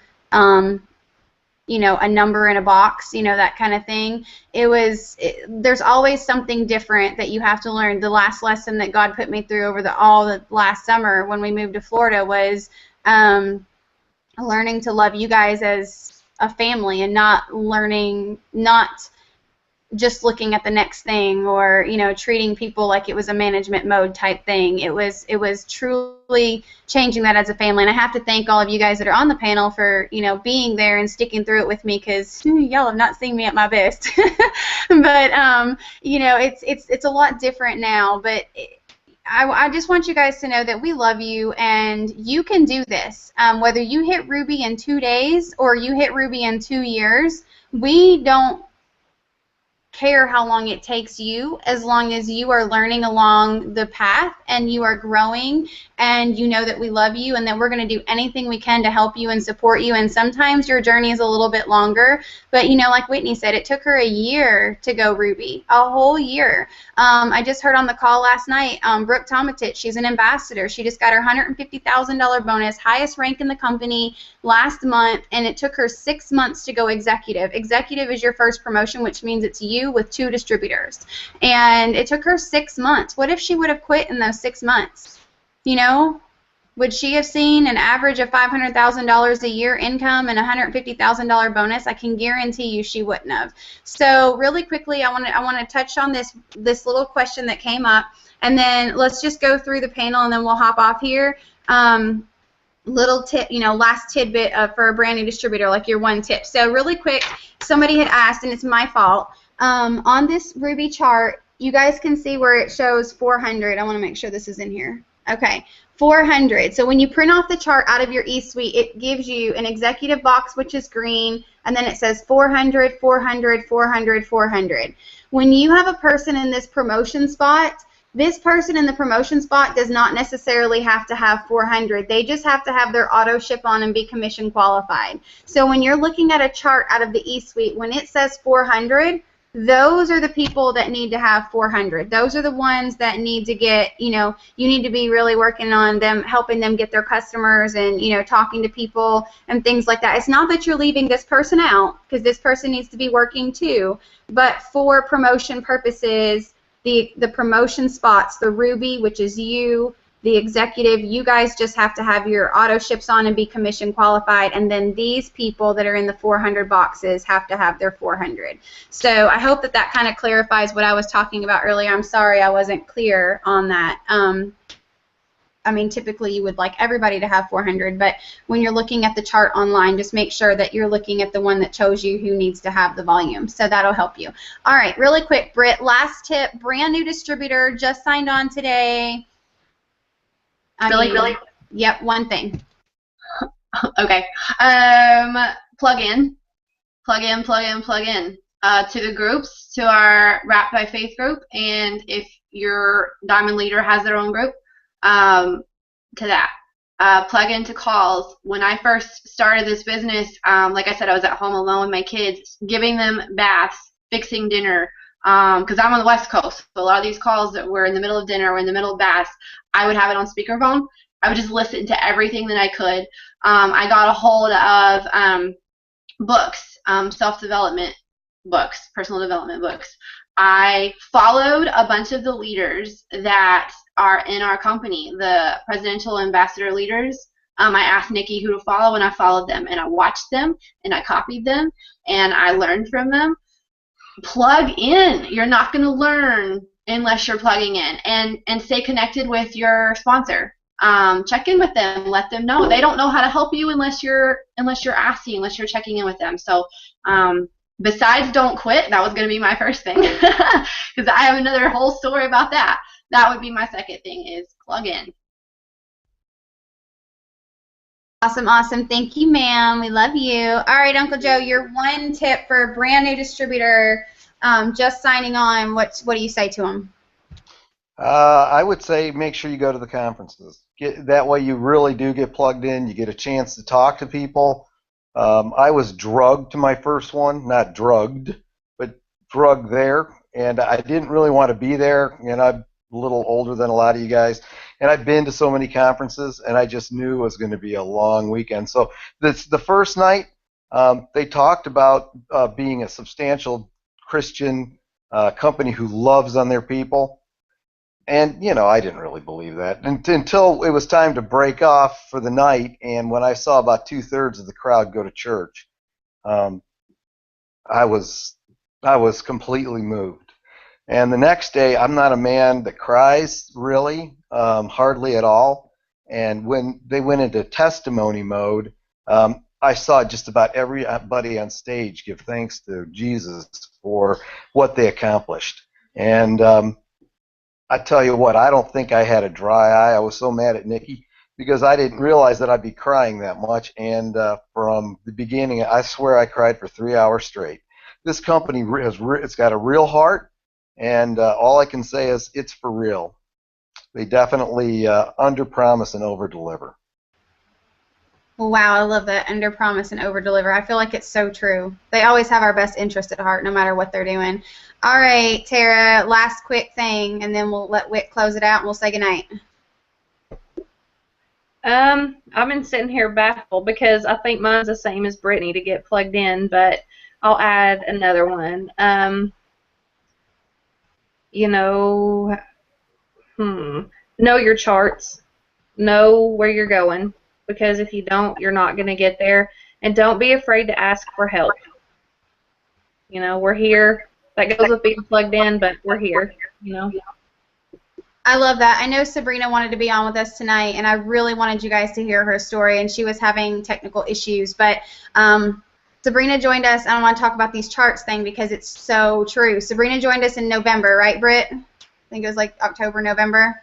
you know, a number in a box, you know, that kind of thing. There's always something different that you have to learn. The last lesson that God put me through over all the last summer when we moved to Florida was learning to love you guys as a family, and not just looking at the next thing, or, you know, treating people like it was a management mode type thing. It was truly changing that as a family. And I have to thank all of you guys that are on the panel for, you know, being there and sticking through it with me, because y'all have not seen me at my best. But you know, it's a lot different now. But I just want you guys to know that we love you, and you can do this. Whether you hit Ruby in 2 days or you hit Ruby in 2 years, we don't care how long it takes you, as long as you are learning along the path and you are growing, and you know that we love you and that we're going to do anything we can to help you and support you. And sometimes your journey is a little bit longer, but you know, like Whitney said, it took her a year to go Ruby, a whole year. I just heard on the call last night, Brooke Tomatich, she's an ambassador. She just got her $150,000 bonus, highest rank in the company last month, and it took her 6 months to go executive. Executive is your first promotion, which means it's you with 2 distributors. And it took her 6 months. What if she would have quit in those 6 months? You know, would she have seen an average of $500,000 a year income and a $150,000 bonus? I can guarantee you she wouldn't have. So really quickly, I want to touch on this little question that came up, and then let's just go through the panel, and then we'll hop off here. Little tip, you know, last tidbit for a brand new distributor, like your one tip. So really quick, somebody had asked, and it's my fault. On this Ruby chart, you guys can see where it shows 400. I want to make sure this is in here. Okay, 400. So when you print off the chart out of your eSuite, it gives you an executive box, which is green, and then it says 400, 400, 400, 400. When you have a person in this promotion spot, this person in the promotion spot does not necessarily have to have 400. They just have to have their auto ship on and be commission qualified. So when you're looking at a chart out of the eSuite, when it says 400, those are the people that need to have 400. Those are the ones that need to get, you know, you need to be really working on them, helping them get their customers and, you know, talking to people and things like that. It's not that you're leaving this person out, because this person needs to be working too, but for promotion purposes, the promotion spots, the Ruby, which is you, the executive, you guys just have to have your auto ships on and be commission qualified, and then these people that are in the 400 boxes have to have their 400. So I hope that that kind of clarifies what I was talking about earlier. I'm sorry I wasn't clear on that. I mean, typically you would like everybody to have 400, but when you're looking at the chart online, just make sure that you're looking at the one that shows you who needs to have the volume. So that'll help you. All right, really quick, Britt, last tip, brand new distributor, just signed on today. Really? Yep, one thing. Okay. Plug in to the groups, to our Wrap by Faith group, and if your Diamond leader has their own group, to that. Plug into calls. When I first started this business, like I said, I was at home alone with my kids, giving them baths, fixing dinner, because I'm on the West Coast, so a lot of these calls that were in the middle of dinner or in the middle of baths, I would have it on speakerphone. I would just listen to everything that I could. I got a hold of books, self-development books, personal development books. I followed a bunch of the leaders that are in our company, the presidential ambassador leaders. I asked Nikki who to follow, and I followed them, and I watched them, and I copied them, and I learned from them. Plug in. You're not going to learn unless you're plugging in, and stay connected with your sponsor. Check in with them. Let them know. They don't know how to help you unless you're asking, unless you're checking in with them. So besides don't quit, that was going to be my first thing, because I have another whole story about that. That would be my second thing, is plug in. Awesome, awesome. Thank you, ma'am. We love you. All right, Uncle Joe, your one tip for a brand new distributor just signing on, what do you say to them? I would say make sure you go to the conferences. That way you really do get plugged in. You get a chance to talk to people. I was drugged to my first one, not drugged, but drugged there, and I didn't really want to be there. And I'm a little older than a lot of you guys, and I've been to so many conferences, and I just knew it was going to be a long weekend. So the first night, they talked about being a substantial Christian company who loves on their people. And, you know, I didn't really believe that until it was time to break off for the night, and when I saw about 2/3 of the crowd go to church, I was completely moved. And the next day, I'm not a man that cries, really, hardly at all. And when they went into testimony mode, I saw just about everybody on stage give thanks to Jesus for what they accomplished. And I tell you what, I don't think I had a dry eye. I was so mad at Nikki because I didn't realize that I'd be crying that much. And from the beginning, I swear I cried for 3 hours straight. This company it's got a real heart, and all I can say is it's for real. They definitely under-promise and over-deliver. Wow, I love that. Under promise and over deliver. I feel like it's so true. They always have our best interest at heart no matter what they're doing. All right, Tara, last quick thing, and then we'll let Whit close it out and we'll say goodnight. I've been sitting here baffled because I think mine's the same as Brittany to get plugged in, but I'll add another one. Know your charts. Know where you're going. Because if you don't, you're not going to get there. And don't be afraid to ask for help. We're here. That goes with being plugged in, but we're here, I love that. I know Sabrina wanted to be on with us tonight, and I really wanted you guys to hear her story, and she was having technical issues. But Sabrina joined us, and I want to talk about these charts thing because it's so true. Sabrina joined us in November, right, Britt? I think it was like October, November.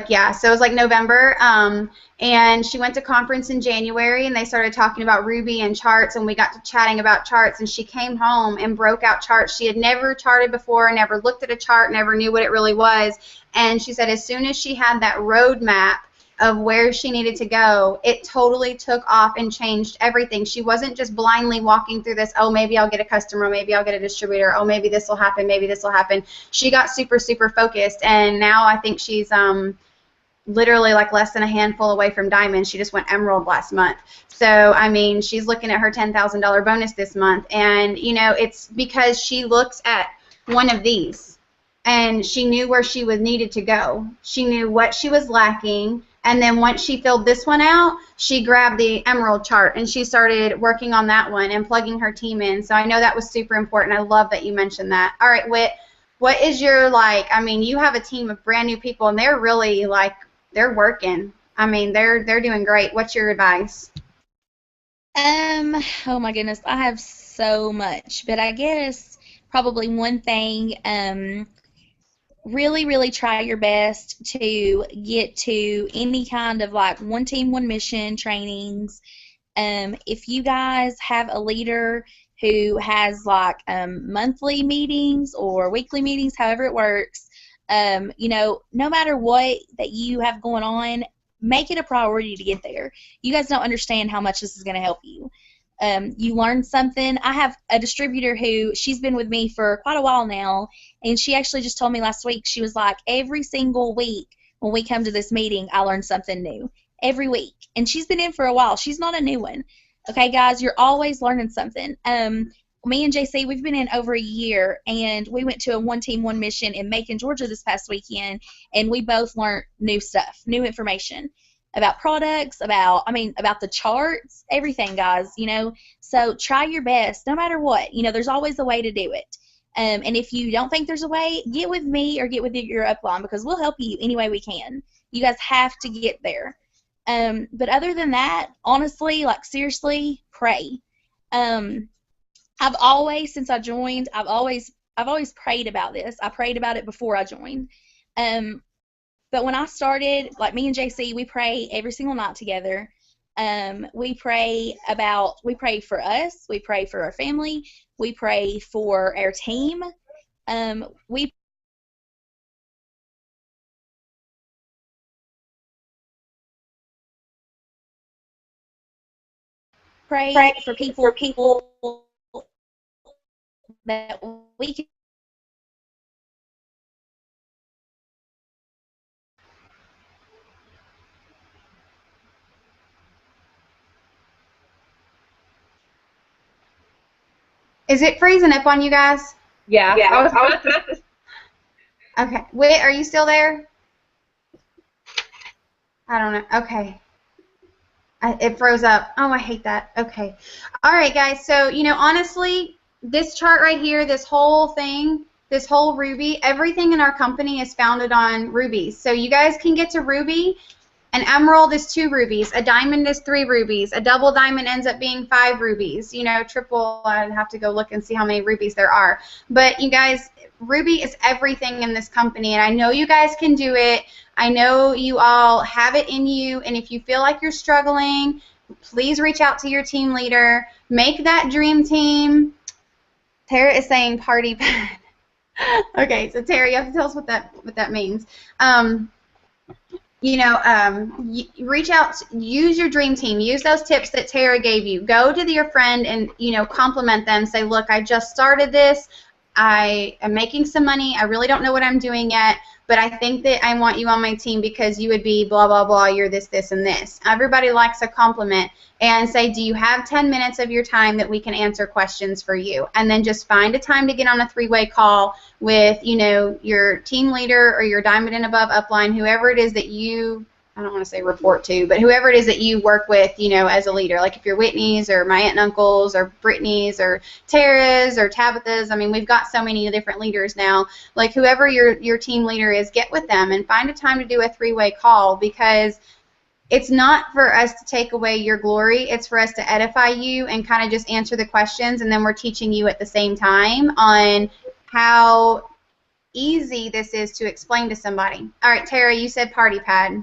Yeah, so it was like November, and she went to conference in January, and they started talking about Ruby and charts, and we got to chatting about charts, and she came home and broke out charts. She had never charted before, never looked at a chart, never knew what it really was, and she said as soon as she had that roadmap of where she needed to go, it totally took off and changed everything. She wasn't just blindly walking through this, oh, maybe I'll get a customer, maybe I'll get a distributor, oh, maybe this will happen, maybe this will happen. She got super, super focused, and now I think she's literally like less than a handful away from diamond. She just went emerald last month. So, I mean, she's looking at her $10,000 bonus this month, and, it's because she looks at one of these, and she knew where she was needed to go. She knew what she was lacking. And then once she filled this one out, she grabbed the emerald chart and she started working on that one and plugging her team in. So I know that was super important. I love that you mentioned that. All right, Whit, what is your, you have a team of brand new people and they're really, they're working. I mean, they're doing great. What's your advice? Oh my goodness, I have so much. But I guess probably one thing, really, really try your best to get to any kind of one team, one mission trainings. If you guys have a leader who has monthly meetings or weekly meetings, however it works, no matter what that you have going on, make it a priority to get there. You guys don't understand how much this is going to help you. You learn something. I have a distributor who, she's been with me for quite a while now, and she actually just told me last week, she was like, every single week when we come to this meeting, I learn something new. Every week. And she's been in for a while. She's not a new one. Okay, guys, you're always learning something. Me and JC, we've been in over a year, and we went to a one team, one mission in Macon, Georgia this past weekend, and we both learned new stuff, new information about products, about the charts, everything, guys, So try your best, no matter what. There's always a way to do it. And if you don't think there's a way, get with me or get with your upline because we'll help you any way we can. You guys have to get there. But other than that, honestly, seriously, pray. I've always, since I joined, I've always prayed about this. I prayed about it before I joined. But when I started, me and JC, we pray every single night together. We pray for us. We pray for our family. We pray for our team. We pray for people that we can. Is it freezing up on you guys? Yeah. I was about to. Okay. Whit, are you still there? I don't know. Okay. It froze up. Oh, I hate that. Okay. All right, guys. So, honestly, this chart right here, this whole thing, this whole Ruby, everything in our company is founded on rubies. So you guys can get to Ruby An emerald is 2 rubies. A diamond is 3 rubies. A double diamond ends up being 5 rubies. You know, triple, I'd have to go look and see how many rubies there are. But you guys, ruby is everything in this company, and I know you guys can do it. I know you all have it in you, and if you feel like you're struggling, please reach out to your team leader. Make that dream team. Tara is saying party pad. Okay, so Tara, you have to tell us what that means. Reach out, use your dream team, use those tips that Tara gave you. Go to your friend and, compliment them. Say, look, I just started this. I am making some money. I really don't know what I'm doing yet, but I think that I want you on my team because you would be blah, blah, blah, you're this, this, and this. Everybody likes a compliment. And say, do you have 10 minutes of your time that we can answer questions for you? And then just find a time to get on a 3-way call with, your team leader or your diamond and above upline, whoever it is that you, I don't want to say report to, but whoever it is that you work with, as a leader. Like if you're Whitney's or my aunt and uncle's or Brittany's or Tara's or Tabitha's. I mean, we've got so many different leaders now. Like whoever your team leader is, get with them and find a time to do a 3-way call, because it's not for us to take away your glory. It's for us to edify you and kind of just answer the questions, and then we're teaching you at the same time on how easy this is to explain to somebody. All right, Tara, you said party pad.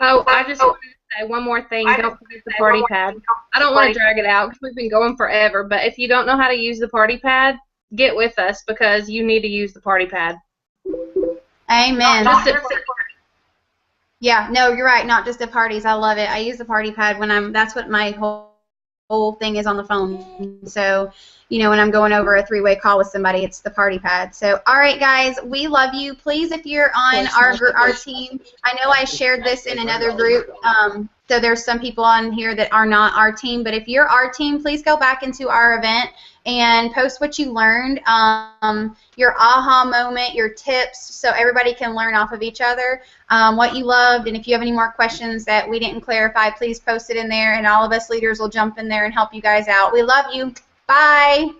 Oh, I just wanted to say one more thing. Don't forget the party pad. I don't want to drag it out because we've been going forever, but if you don't know how to use the party pad, get with us because you need to use the party pad. Amen. Yeah, no, you're right. Not just at parties. I love it. I use the party pad when that's what my whole thing is on the phone. So, when I'm going over a 3-way call with somebody, it's the party pad. So, all right, guys, we love you. Please, if you're on our team, I know I shared this in another group. So there's some people on here that are not our team, but if you're our team, please go back into our event and post what you learned, your aha moment, your tips, so everybody can learn off of each other, what you loved, and if you have any more questions that we didn't clarify, please post it in there, and all of us leaders will jump in there and help you guys out. We love you. Bye.